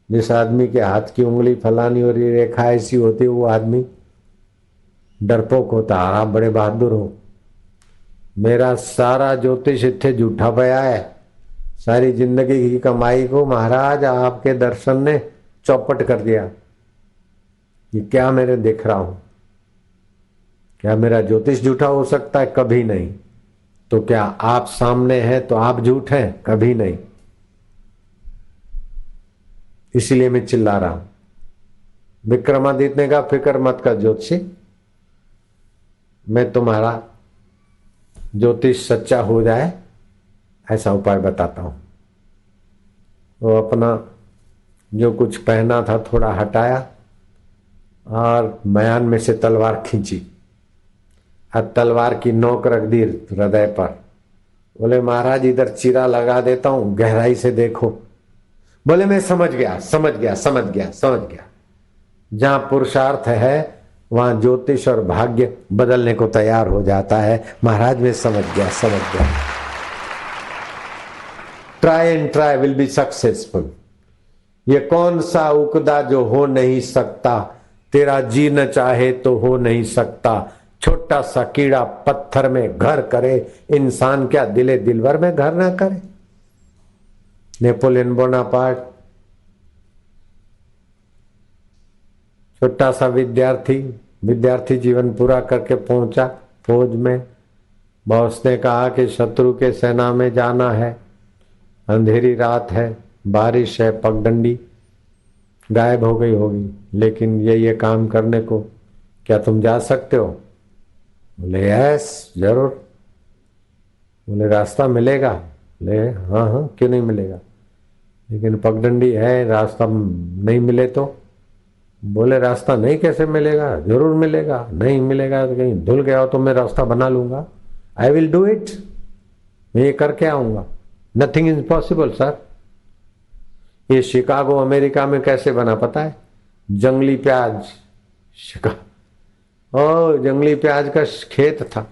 जिस आदमी के हाथ की उंगली फलानी और ये रेखा ऐसी होती है वो आदमी डरपोक होता है। आप बड़े बहादुर हो। मेरा सारा ज्योतिष इत्थे झूठा पया है, सारी जिंदगी की कमाई को महाराज आपके दर्शन ने चौपट कर दिया। ये क्या मेरे देख रहा हूं। क्या मेरा ज्योतिष झूठा हो सकता है? कभी नहीं। तो क्या आप सामने हैं तो आप झूठ हैं? कभी नहीं। इसीलिए मैं चिल्ला रहा हूं। विक्रमादित्य ने कहा फिक्र मत कर ज्योतिषी, मैं तुम्हारा ज्योतिष सच्चा हो जाए ऐसा उपाय बताता हूं। वो अपना जो कुछ पहना था थोड़ा हटाया और मयान में से तलवार खींची और तलवार की नोक रख दी हृदय पर। बोले महाराज इधर चीरा लगा देता हूं, गहराई से देखो। बोले मैं समझ गया समझ गया समझ गया समझ गया। जहां पुरुषार्थ है वहां ज्योतिष और भाग्य बदलने को तैयार हो जाता है। महाराज मैं समझ गया समझ गया। Try and try will be successful. ये कौन सा उकदा जो हो नहीं सकता, तेरा जी न चाहे तो हो नहीं सकता। छोटा सा कीड़ा पत्थर में घर करे, इंसान क्या दिले दिलवर में घर ना करे। नेपोलियन बोनापार्ट छोटा सा विद्यार्थी जीवन पूरा करके पहुंचा फौज में। बॉस ने कहा कि शत्रु के सेना में जाना है, अंधेरी रात है, बारिश है, पगडंडी गायब हो गई होगी, लेकिन ये काम करने को क्या तुम जा सकते हो? बोले यस जरूर। बोले रास्ता मिलेगा? बोले हाँ हाँ क्यों नहीं मिलेगा, लेकिन पगडंडी है, रास्ता नहीं मिले तो? बोले रास्ता नहीं कैसे मिलेगा? जरूर मिलेगा। नहीं मिलेगा तो कहीं धुल गया हो तो मैं रास्ता बना लूंगा। आई विल डू इट, मैं ये करके आऊंगा। Nothing is possible sir. ये शिकागो अमेरिका में कैसे बना पता है? जंगली प्याज जंगली प्याज का खेत था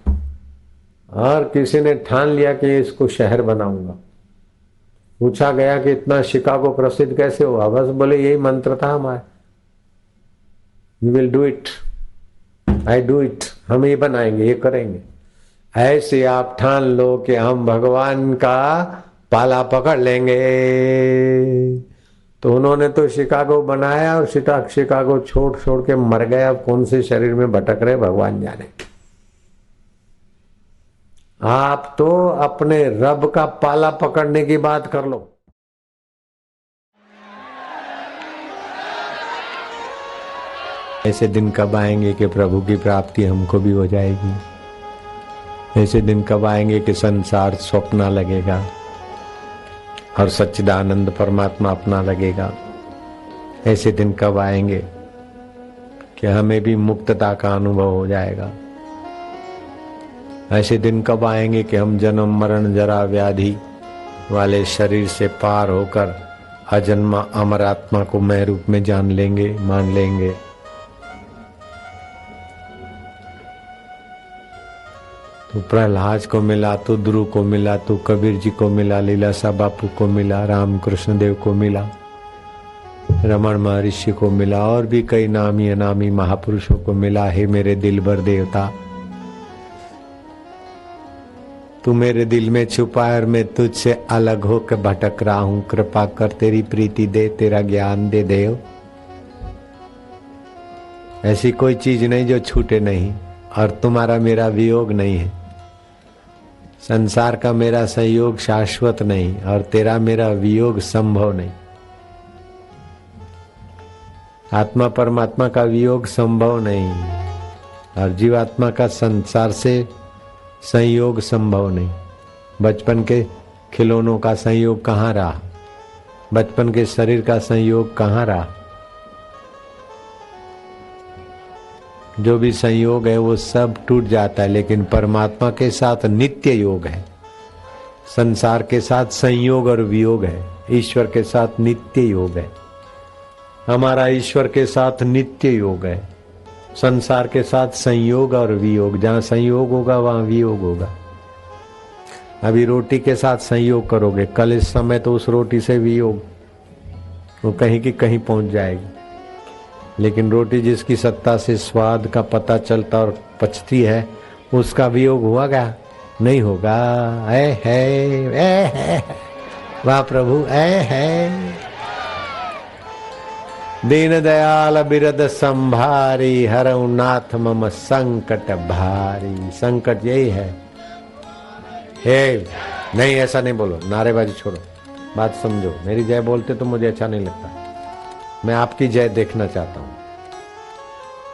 और किसी ने ठान लिया कि इसको शहर बनाऊंगा। पूछा गया कि इतना शिकागो प्रसिद्ध कैसे हुआ? बस बोले यही मंत्र था हमारा, we will do it, I do it, हम ये बनाएंगे, ये करेंगे। ऐसे आप ठान लो कि हम भगवान का पाला पकड़ लेंगे। तो उन्होंने तो शिकागो बनाया और शिकागो छोड़ के मर गए। अब कौन से शरीर में भटक रहे भगवान जाने। आप तो अपने रब का पाला पकड़ने की बात कर लो। ऐसे दिन कब आएंगे कि प्रभु की प्राप्ति हमको भी हो जाएगी? ऐसे दिन कब आएंगे कि संसार स्वप्न लगेगा और सच्चिदानंद परमात्मा अपना लगेगा? ऐसे दिन कब आएंगे कि हमें भी मुक्तता का अनुभव हो जाएगा? ऐसे दिन कब आएंगे कि हम जन्म मरण जरा व्याधि वाले शरीर से पार होकर अजन्मा अमर आत्मा को मैं रूप में जान लेंगे, मान लेंगे? तो प्रहलाद को मिला, तो ध्रुव को मिला, तो कबीर जी को मिला, लीलाशाह बापू को मिला, रामकृष्ण देव को मिला, रमण महर्षि को मिला, और भी कई नामी अनामी महापुरुषों को मिला। है मेरे दिलबर देवता, तू मेरे दिल में छुपा है और मैं तुझसे अलग होकर भटक रहा हूं। कृपा कर, तेरी प्रीति दे, तेरा ज्ञान दे देव। ऐसी कोई चीज नहीं जो छूटे नहीं, और तुम्हारा मेरा वियोग नहीं है। संसार का मेरा संयोग शाश्वत नहीं और तेरा मेरा वियोग संभव नहीं। आत्मा परमात्मा का वियोग संभव नहीं और जीवात्मा का संसार से संयोग संभव नहीं। बचपन के खिलौनों का संयोग कहाँ रहा? बचपन के शरीर का संयोग कहाँ रहा? जो भी संयोग है वो सब टूट जाता है, लेकिन परमात्मा के साथ नित्य योग है। संसार के साथ संयोग और वियोग है, ईश्वर के साथ नित्य योग है। हमारा ईश्वर के साथ नित्य योग है, संसार के साथ संयोग और वियोग। जहाँ संयोग होगा वहाँ वियोग होगा। अभी रोटी के साथ संयोग करोगे, कल इस समय तो उस रोटी से वियोग, वो कहीं की कहीं पहुंच जाएगी। लेकिन रोटी जिसकी सत्ता से स्वाद का पता चलता और पचती है, उसका वियोग हुआ क्या? नहीं होगा। ऐ है वाह प्रभु, ऐ है। दीन दयाल बिरद संभारी, हरऊ नाथ मम संकट भारी। संकट यही है। हे नहीं, ऐसा नहीं बोलो, नारेबाजी छोड़ो, बात समझो। मेरी जय बोलते तो मुझे अच्छा नहीं लगता। मैं आपकी जय देखना चाहता हूं।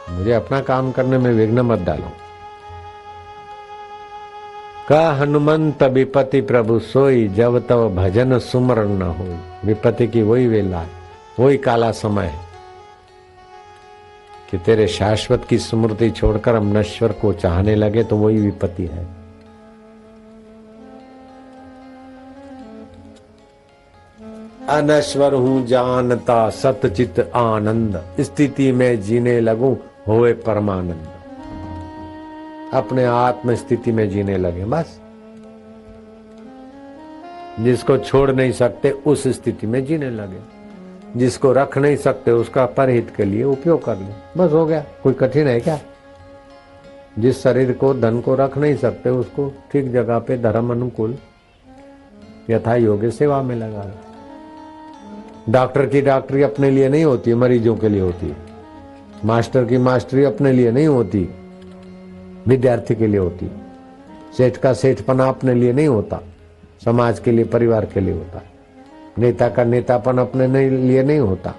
मुझे अपना काम करने में विघ्न मत डालो। का हनुमंत विपति प्रभु सोई, जब तब भजन सुमरण न होई। विपत्ति की वही वेला है, वही काला समय है कि तेरे शाश्वत की स्मृति छोड़कर हम नश्वर को चाहने लगे, तो वही विपत्ति है। अनश्वर हूं जानता सतचित आनंद, स्थिति में जीने लगूं होए परमानंद। अपने आत्म स्थिति में जीने लगे बस। जिसको छोड़ नहीं सकते उस स्थिति में जीने लगे, जिसको रख नहीं सकते उसका परहित के लिए उपयोग कर ले, बस हो गया। कोई कठिन है क्या? जिस शरीर को धन को रख नहीं सकते उसको ठीक जगह पे धर्म अनुकूल यथा योग्य सेवा में लगा लो। डॉक्टर की डॉक्टरी अपने लिए नहीं होती, मरीजों के लिए होती है। मास्टर की मास्टरी अपने लिए नहीं होती, विद्यार्थी के लिए होती। सेठ का सेठपना अपने लिए नहीं होता, समाज के लिए, परिवार के लिए होता। नेता का नेतापन अपने लिए नहीं होता,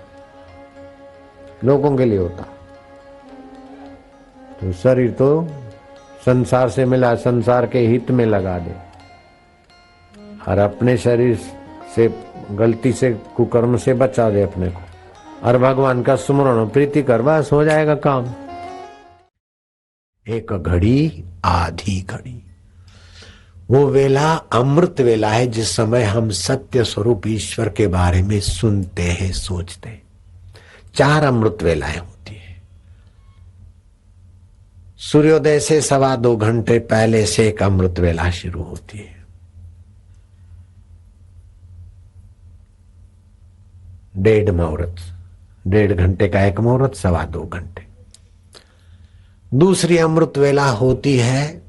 लोगों के लिए होता। तो शरीर तो संसार से मिला, संसार के हित में लगा दे और अपने शरीर से गलती से कुकर्म से बचा दे अपने को, और भगवान का सुमरण प्रीति कर, बस हो जाएगा काम। एक घड़ी आधी घड़ी, वो वेला अमृत वेला है जिस समय हम सत्य स्वरूप ईश्वर के बारे में सुनते हैं, सोचते हैं। 4 अमृत वेलाएं होती है। सूर्योदय से 2.25 घंटे पहले से एक अमृत वेला शुरू होती है। 1.5 मुहूर्त, 1.5 घंटे का एक मुहूर्त, 2.25 घंटे। दूसरी अमृत वेला होती है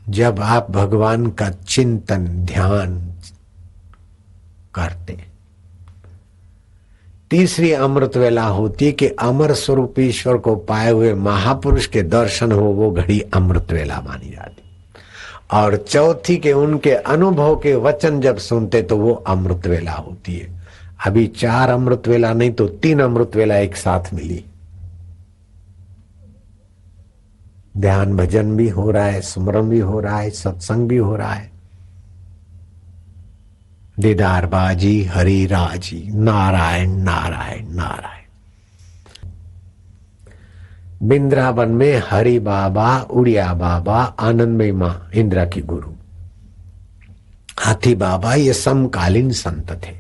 जब आप भगवान का चिंतन ध्यान करते। तीसरी अमृत वेला होती है कि अमर स्वरूप ईश्वर को पाए हुए महापुरुष के दर्शन हो, वो घड़ी अमृत वेला मानी जाती। और चौथी के उनके अनुभव के वचन जब सुनते तो वो अमृत वेला होती है। अभी 4 अमृत वेला नहीं तो 3 अमृत वेला एक साथ मिली। ध्यान भजन भी हो रहा है, स्मरण भी हो रहा है, सत्संग भी हो रहा है। दीदार बाजी हरि राजी, नारायण नारायण नारायण। बिंद्रावन में हरि बाबा, उड़िया बाबा, आनंदमयी मां इंदिरा की गुरु, हाथी बाबा, ये समकालीन संत थे।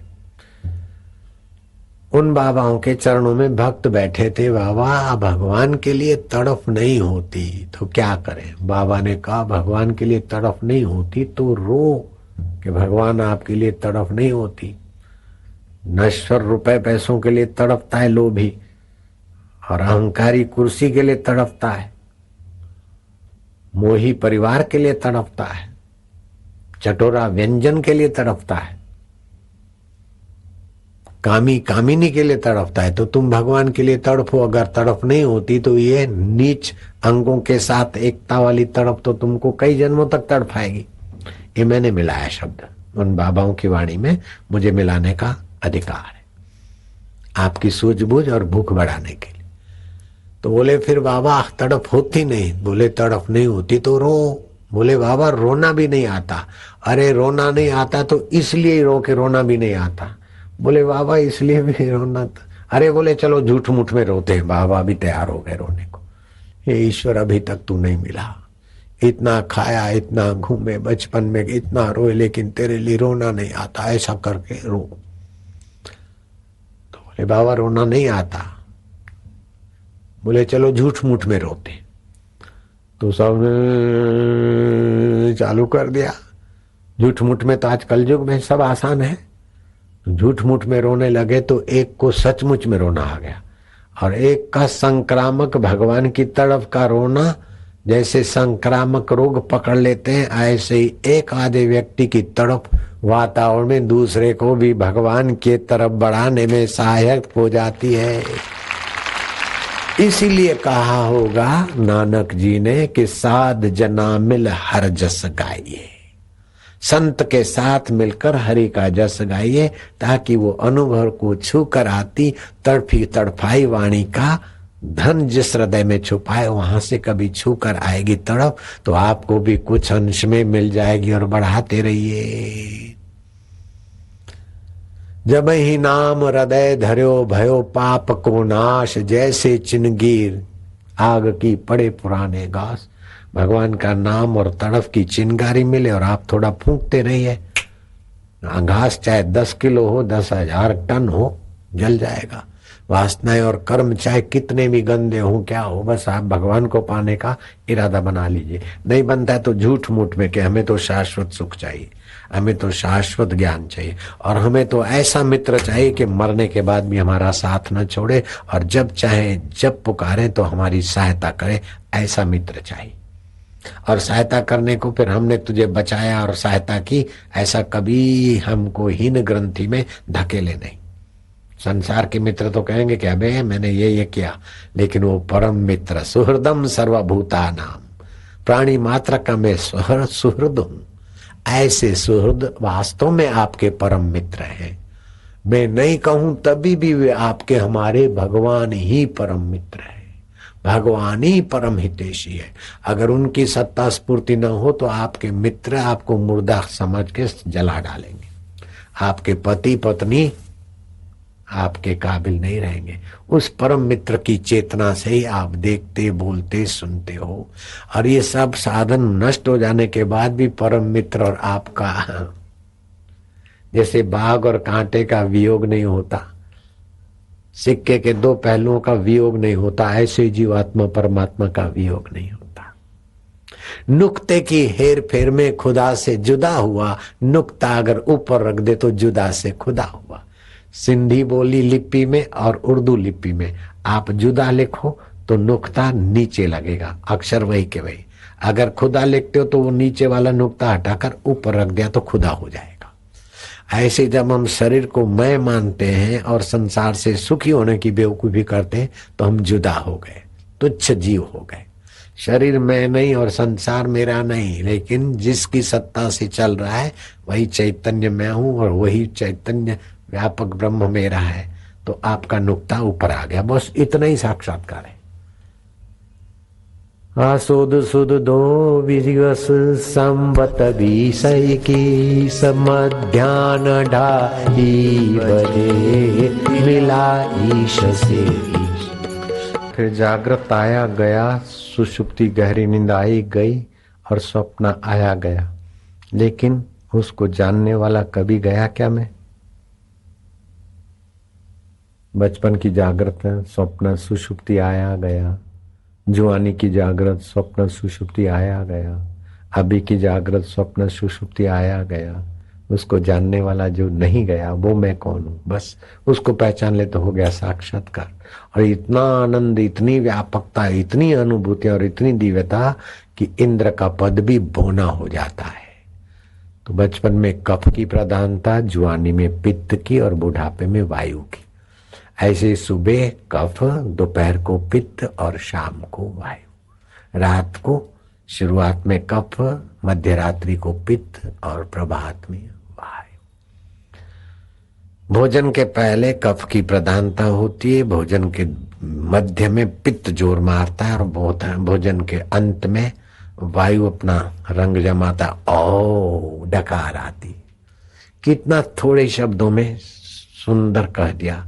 उन बाबाओं के चरणों में भक्त बैठे थे। बाबा भगवान के लिए तड़फ नहीं होती तो क्या करें? बाबा ने कहा भगवान के लिए तड़फ नहीं होती तो रो कि भगवान आपके लिए तड़फ नहीं होती। नश्वर रुपए पैसों के लिए तड़पता है लोभी, और अहंकारी कुर्सी के लिए तड़पता है, मोही परिवार के लिए तड़पता है, चटोरा व्यंजन के लिए तड़पता है, कामी कामिनी के लिए तड़पता है। तो तुम भगवान के लिए तड़पो। अगर तड़प नहीं होती तो ये नीच अंगों के साथ एकता वाली तड़प तो तुमको कई जन्मों तक तड़पाएगी। ये मैंने मिलाया शब्द उन बाबाओं की वाणी में, मुझे मिलाने का अधिकार है आपकी सूझबूझ और भूख बढ़ाने के लिए। तो बोले फिर बाबा तड़प होती नहीं? बोले तड़प नहीं होती तो रो। बोले बाबा रोना भी नहीं आता। अरे रोना नहीं आता तो इसलिए रो के रोना भी नहीं आता। बोले बाबा इसलिए भी रोना था। अरे बोले चलो झूठ मूठ में रोते हैं। बाबा भी तैयार हो गए रोने को। ये ईश्वर अभी तक तू नहीं मिला, इतना खाया, इतना घूमे, बचपन में इतना रोए, लेकिन तेरे लिए रोना नहीं आता, ऐसा करके रो। तो बोले बाबा रोना नहीं आता। बोले चलो झूठ मूठ में रोते। तो सबने चालू कर दिया। झूठ मूठ में तो आज कलयुग में सब आसान है। झूठ मूठ में रोने लगे तो एक को सचमुच में रोना आ गया, और एक का संक्रामक भगवान की तड़फ का रोना जैसे संक्रामक रोग पकड़ लेते हैं, ऐसे ही एक आधे व्यक्ति की तड़प वातावरण में दूसरे को भी भगवान के तरफ बढ़ाने में सहायक हो जाती है। इसीलिए कहा होगा नानक जी ने कि साध जना मिल हर जस गाइए, संत के साथ मिलकर हरि का जस गाइए, ताकि वो अनुभव को छू कर आती तड़फी तड़फाई वाणी का धन जिस हृदय में छुपाए वहां से कभी छू कर आएगी तड़प, तो आपको भी कुछ अंश में मिल जाएगी और बढ़ाते रहिए। जब ही नाम हृदय धर्यो भयो पाप को नाश, जैसे चिनगीर आग की पड़े पुराने घास। भगवान का नाम और तड़फ की चिनगारी मिले और आप थोड़ा फूंकते रहिए, घास चाहे 10 किलो हो 10,000 टन हो जल जाएगा। वासनाएं और कर्म चाहे कितने भी गंदे हो क्या हो, बस आप भगवान को पाने का इरादा बना लीजिए। नहीं बनता है तो झूठ मूठ में कि हमें तो शाश्वत सुख चाहिए, हमें तो शाश्वत ज्ञान चाहिए, और हमें तो ऐसा मित्र चाहिए कि मरने के बाद भी हमारा साथ न छोड़े और जब चाहे जब पुकारे तो हमारी सहायता करे, ऐसा मित्र चाहिए। और सहायता करने को फिर हमने तुझे बचाया और सहायता की, ऐसा कभी हमको हीन ग्रंथि में धकेले नहीं। संसार के मित्र तो कहेंगे कि अबे मैंने ये किया, लेकिन वो परम मित्र सुहृदम सर्वभूता नाम, प्राणी मात्र का मैं सुहृद हूं। ऐसे सुहृद वास्तव में आपके परम मित्र हैं। मैं नहीं कहूं तभी भी वे आपके हमारे भगवान ही परम मित्र है, भगवान ही परम हितैषी है। अगर उनकी सत्ता स्फूर्ति न हो तो आपके मित्र आपको मुर्दा समझ के जला डालेंगे, आपके पति पत्नी आपके काबिल नहीं रहेंगे। उस परम मित्र की चेतना से ही आप देखते बोलते सुनते हो, और ये सब साधन नष्ट हो जाने के बाद भी परम मित्र और आपका, जैसे बाघ और कांटे का वियोग नहीं होता, सिक्के के 2 पहलुओं का वियोग नहीं होता, ऐसे ही जीवात्मा परमात्मा का वियोग नहीं होता। नुक्ते की हेर फेर में खुदा से जुदा हुआ, नुक्ता अगर ऊपर रख दे तो जुदा से खुदा हुआ। सिंधी बोली लिपि में और उर्दू लिपि में आप जुदा लिखो तो नुक्ता नीचे लगेगा, अक्षर वही के वही। अगर खुदा लिखते हो तो वो नीचे वाला नुक्ता हटाकर ऊपर रख दिया तो खुदा हो जाएगा। ऐसे जब हम शरीर को मैं मानते हैं और संसार से सुखी होने की बेवकूफी करते हैं तो हम जुदा हो गए, तुच्छ जीव हो गए। शरीर मैं नहीं और संसार मेरा नहीं, लेकिन जिसकी सत्ता से चल रहा है वही चैतन्य मैं हूं और वही चैतन्य व्यापक ब्रह्म मेरा है, तो आपका नुक्ता ऊपर आ गया। बस इतना ही साक्षात्कार है। आसुद सुद दो विदिवस संवत 20 मध्याह्न 2:30 बजे मिला ईश से। फिर जागृत आया गया, सुषुप्ति गहरी नींद आई गई और स्वप्न आया गया, लेकिन उसको जानने वाला कभी गया क्या? मैं बचपन की जागृत स्वप्न सुषुप्ति आया गया, जुआनी की जागृत स्वप्न सुषुप्ति आया गया, अभी की जागृत स्वप्न सुषुप्ति आया गया। उसको जानने वाला जो नहीं गया वो मैं कौन हूँ, बस उसको पहचान ले तो हो गया साक्षात्कार। और इतना आनंद, इतनी व्यापकता, इतनी अनुभूति और इतनी दिव्यता कि इंद्र का पद भी बोना हो जाता है। तो बचपन में कफ की प्रधानता, जुआनी में पित्त की और बुढ़ापे में वायु की। ऐसे सुबह कफ, दोपहर को पित्त और शाम को वायु। रात को शुरुआत में कफ, मध्य रात्रि को पित्त और प्रभात में वायु। भोजन के पहले कफ की प्रधानता होती है, भोजन के मध्य में पित्त जोर मारता है और भोजन के अंत में वायु अपना रंग जमाता, ओ डकार आती। कितना थोड़े शब्दों में सुंदर कह दिया।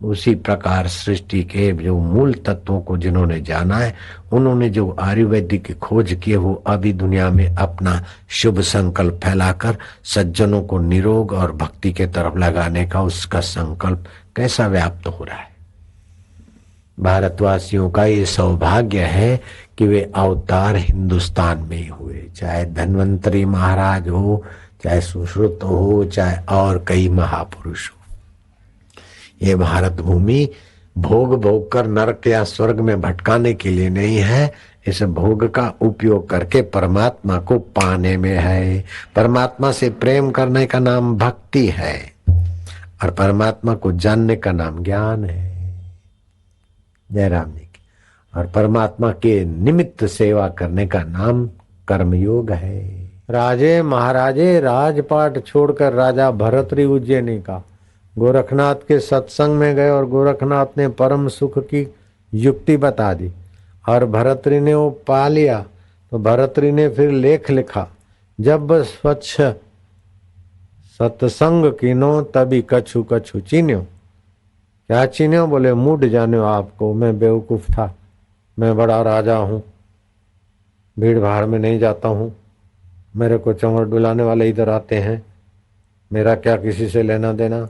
उसी प्रकार सृष्टि के जो मूल तत्वों को जिन्होंने जाना है, उन्होंने जो आयुर्वेदिक की खोज की है, वो अभी दुनिया में अपना शुभ संकल्प फैलाकर सज्जनों को निरोग और भक्ति के तरफ लगाने का उसका संकल्प कैसा व्याप्त हो रहा है। भारतवासियों का ये सौभाग्य है कि वे अवतार हिंदुस्तान में ही हुए, चाहे धन्वंतरी महाराज हो, चाहे सुश्रुत हो, चाहे और कई महापुरुष हो। ये भारत भूमि भोग भोग कर नरक या स्वर्ग में भटकाने के लिए नहीं है, इस भोग का उपयोग करके परमात्मा को पाने में है। परमात्मा से प्रेम करने का नाम भक्ति है और परमात्मा को जानने का नाम ज्ञान है। जयराम जी की। और परमात्मा के निमित्त सेवा करने का नाम कर्मयोग है। राजे महाराजे राजपाट छोड़कर राजा भरतरी उज्जैनी का गोरखनाथ के सत्संग में गए और गोरखनाथ ने परम सुख की युक्ति बता दी और भरतरी ने वो पा लिया। तो भरतरी ने फिर लेख लिखा, जब स्वच्छ सत्संग कीनो तभी कछु कछु चीन्यो। क्या चीन्यो? बोले मूड जाने आपको, मैं बेवकूफ था, मैं बड़ा राजा हूँ, भीड़ भाड़ में नहीं जाता हूँ, मेरे को चंवर डुलाने वाले इधर आते हैं, मेरा क्या किसी से लेना देना।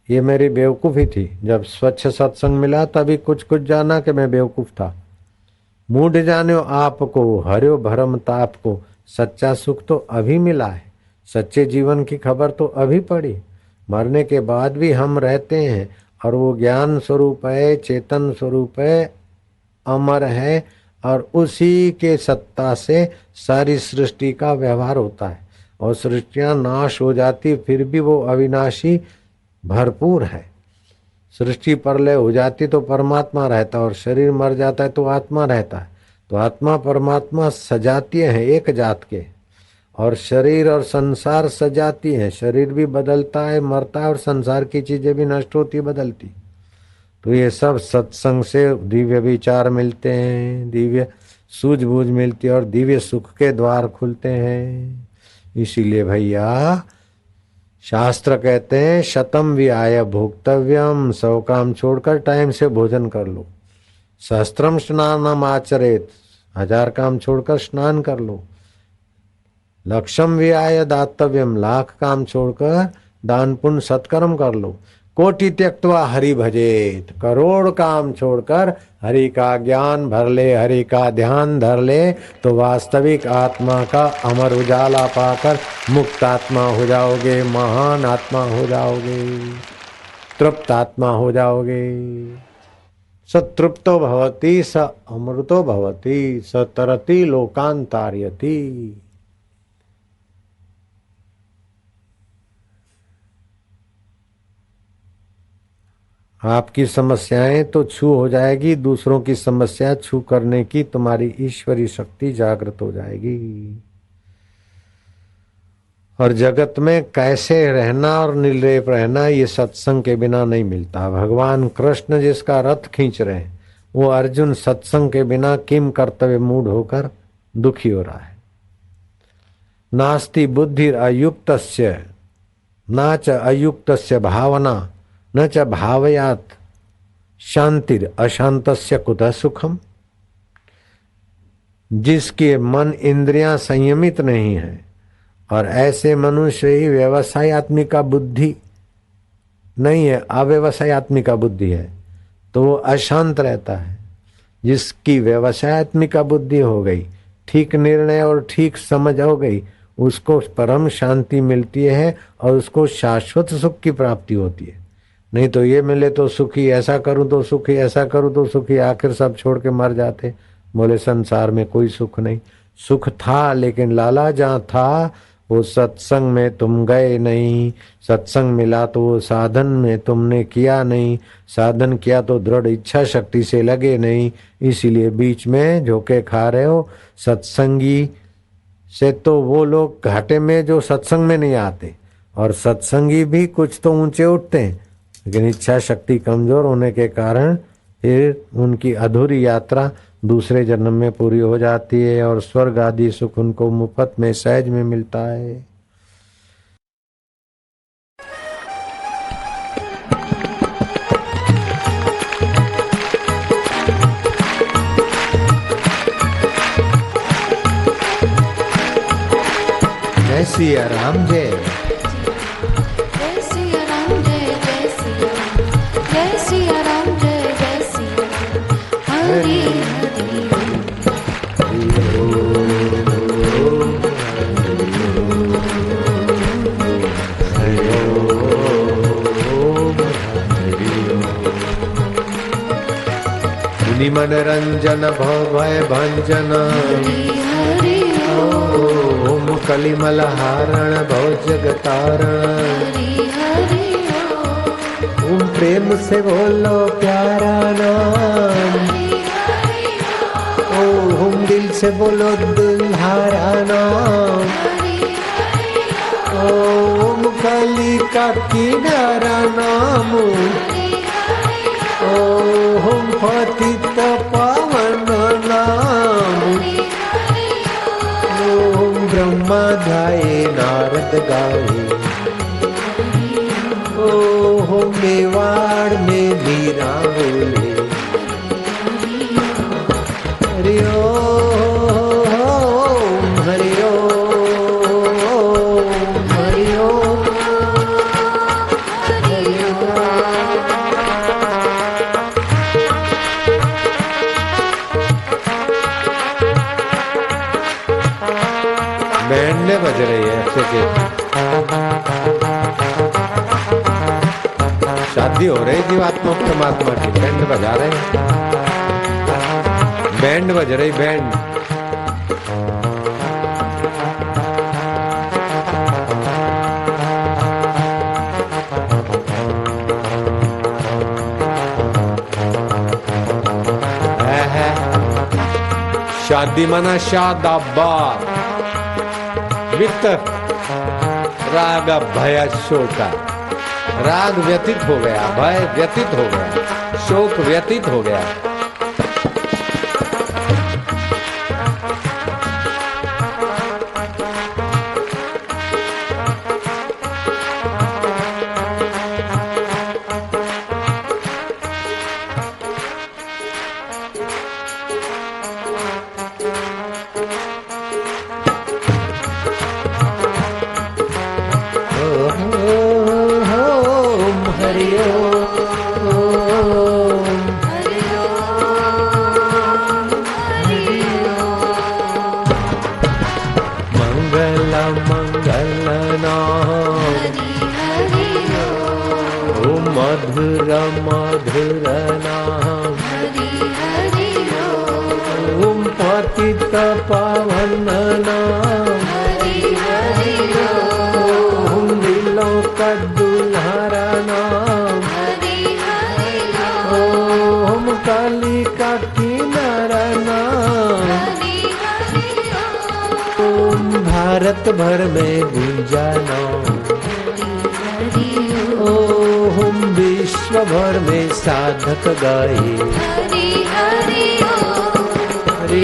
ये मेरी बेवकूफ़ी थी। जब स्वच्छ सत्संग मिला तभी कुछ कुछ जाना कि मैं बेवकूफ़ था। मूड जान्यो आपको, हर्यो भरम ताप को, सच्चा सुख तो अभी मिला है, सच्चे जीवन की खबर तो अभी पड़ी। मरने के बाद भी हम रहते हैं और वो ज्ञान स्वरूप है, चेतन स्वरूप है, अमर है और उसी के सत्ता से सारी सृष्टि का व्यवहार होता है। और सृष्टियाँ नाश हो जाती फिर भी वो अविनाशी भरपूर है। सृष्टि प्रलय हो जाती तो परमात्मा रहता और शरीर मर जाता है तो आत्मा रहता है। तो आत्मा परमात्मा सजातीय हैं एक जात के, और शरीर और संसार सजाती हैं। शरीर भी बदलता है, मरता है, और संसार की चीजें भी नष्ट होती बदलती। तो ये सब सत्संग से दिव्य विचार मिलते हैं, दिव्य सूझबूझ मिलती है और दिव्य सुख के द्वार खुलते हैं। इसीलिए भैया शास्त्र कहते हैं शतम विहाय भोक्तव्यम, 100 काम छोड़कर टाइम से भोजन कर लो। सहस्त्रम स्नानम आचरेत, 1000 काम छोड़कर स्नान कर लो। लक्षम विहाय दातव्यम, 1,00,000 काम छोड़कर दान पुण्य सत्कर्म कर लो। कोटि त्यक्त्वा हरि भजेत, करोड़ काम छोड़कर हरि का ज्ञान भर ले, हरि का ध्यान धर ले, तो वास्तविक आत्मा का अमर उजाला पाकर मुक्त आत्मा हो जाओगे, महान आत्मा हो जाओगे, तृप्त आत्मा हो जाओगे। सतृप्तो भवति स अमृतो भवति स तरति लोकांतार्यति। आपकी समस्याएं तो छू हो जाएगी, दूसरों की समस्या छू करने की तुम्हारी ईश्वरी शक्ति जागृत हो जाएगी। और जगत में कैसे रहना और निर्लेप रहना ये सत्संग के बिना नहीं मिलता। भगवान कृष्ण जिसका रथ खींच रहे हैं वो अर्जुन सत्संग के बिना किम कर्तव्य मूढ़ होकर दुखी हो रहा है। नास्ति बुद्धिर अयुक्तस्य न च अयुक्तस्य भावना न च भावयात शांतिर अशांतस्य कुतः सुखम। जिसके मन इंद्रियां संयमित नहीं है और ऐसे मनुष्य ही व्यवसायत्मिका बुद्धि नहीं है, अव्यवसायत्मिका बुद्धि है, तो वो अशांत रहता है। जिसकी व्यवसायत्मिका बुद्धि हो गई, ठीक निर्णय और ठीक समझ हो गई, उसको परम शांति मिलती है और उसको शाश्वत सुख की प्राप्ति होती है। नहीं तो ये मिले तो सुखी, ऐसा करूं तो सुखी, ऐसा करूं तो सुखी, आखिर सब छोड़ के मर जाते। बोले संसार में कोई सुख नहीं। सुख था लेकिन लाला जहाँ था वो सत्संग में तुम गए नहीं, सत्संग मिला तो वो साधन में तुमने किया नहीं, साधन किया तो दृढ़ इच्छा शक्ति से लगे नहीं, इसीलिए बीच में झोंके खा रहे हो। सत्संगी से तो वो लोग घाटे में जो सत्संग में नहीं आते, और सत्संगी भी कुछ तो ऊंचे उठते हैं, लेकिन इच्छा शक्ति कमजोर होने के कारण फिर उनकी अधूरी यात्रा दूसरे जन्म में पूरी हो जाती है और स्वर्ग आदि सुख उनको मुफ्त में सहज में मिलता है। जय सिया राम जय। जय सिया राम जय जय सिया राम, जय सिया राम जय जय सिया राम। हरि निमन रंजन भव भय भंजन हरि ओम कलिमल हारण भव जगतारण हरि ओम प्रेम से बोलो प्यारा नाम ओम दिल से बोलो दुल्हारा नाम ओम कली का किनारा नाम ओम पतित पावन नाम ओम ब्रह्मा गाए नारद गाए ओम मेवाड़ में मीरा बोले हरि ओम हरि ओम हरि ओम हरि बैंड बज रही है ऐसे के शादी हो रही जीवात्मा परमात्मा की बैंड बजा रहे हैं बैंड बज रही बैंड शादी मना शादाबाद वित्त राग भय शोका राग व्यतीत हो गया भय व्यतीत हो गया शोक व्यतीत हो गया मधुर मधुर नाम ओम पतित पावन नाम ओम दिलों का दुल्हारा नाम ओम काली का किनारा नाम ओम भारत भर में गूंजा नाम ओम विश्व भर में साधक गाए हरि हरि हरि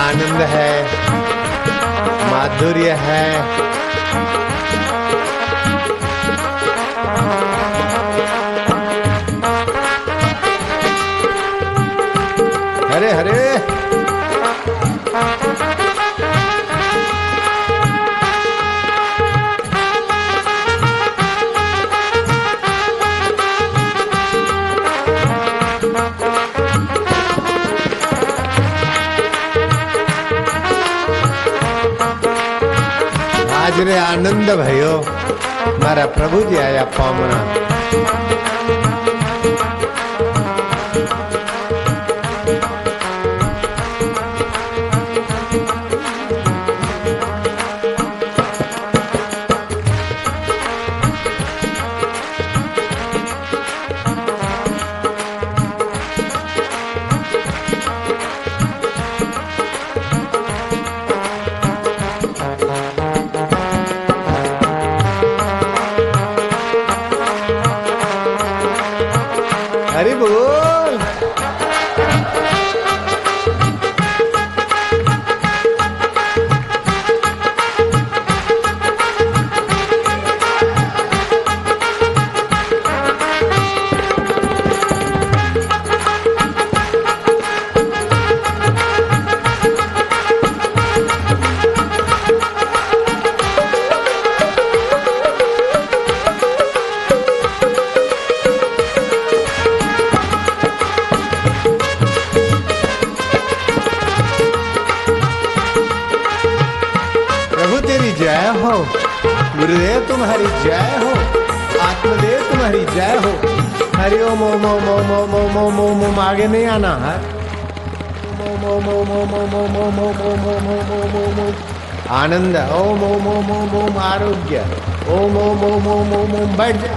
आनंद है माधुर्य है हरे हरे आज रे आनंद भयो मारा प्रभु जी आया पामना जय हो, गुरुदेव तुम्हारी जय हो, आत्मदेव तुम्हारी जय हो। हरि ओम ओम ओम ओम ओम ओम ओम ओम ओम। आगे नहीं आना है। ओम ओम ओम ओम ओम ओम ओम ओम ओम ओम ओम ओम ओम। आनंद। ओम ओम ओम ओम ओम। आरोग्य। ओम ओम ओम ओम ओम ओम। बैठ जा।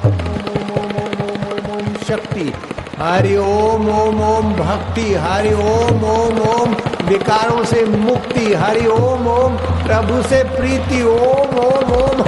ओम ओम ओम ओम ओम शक्ति। हरि ओम ओम ओम भक्ति। हरि ओम ओम ओम विकारों से मुक्ति। हरि ओम ओम प्रभु से प्रीति। ओम ओम ओम।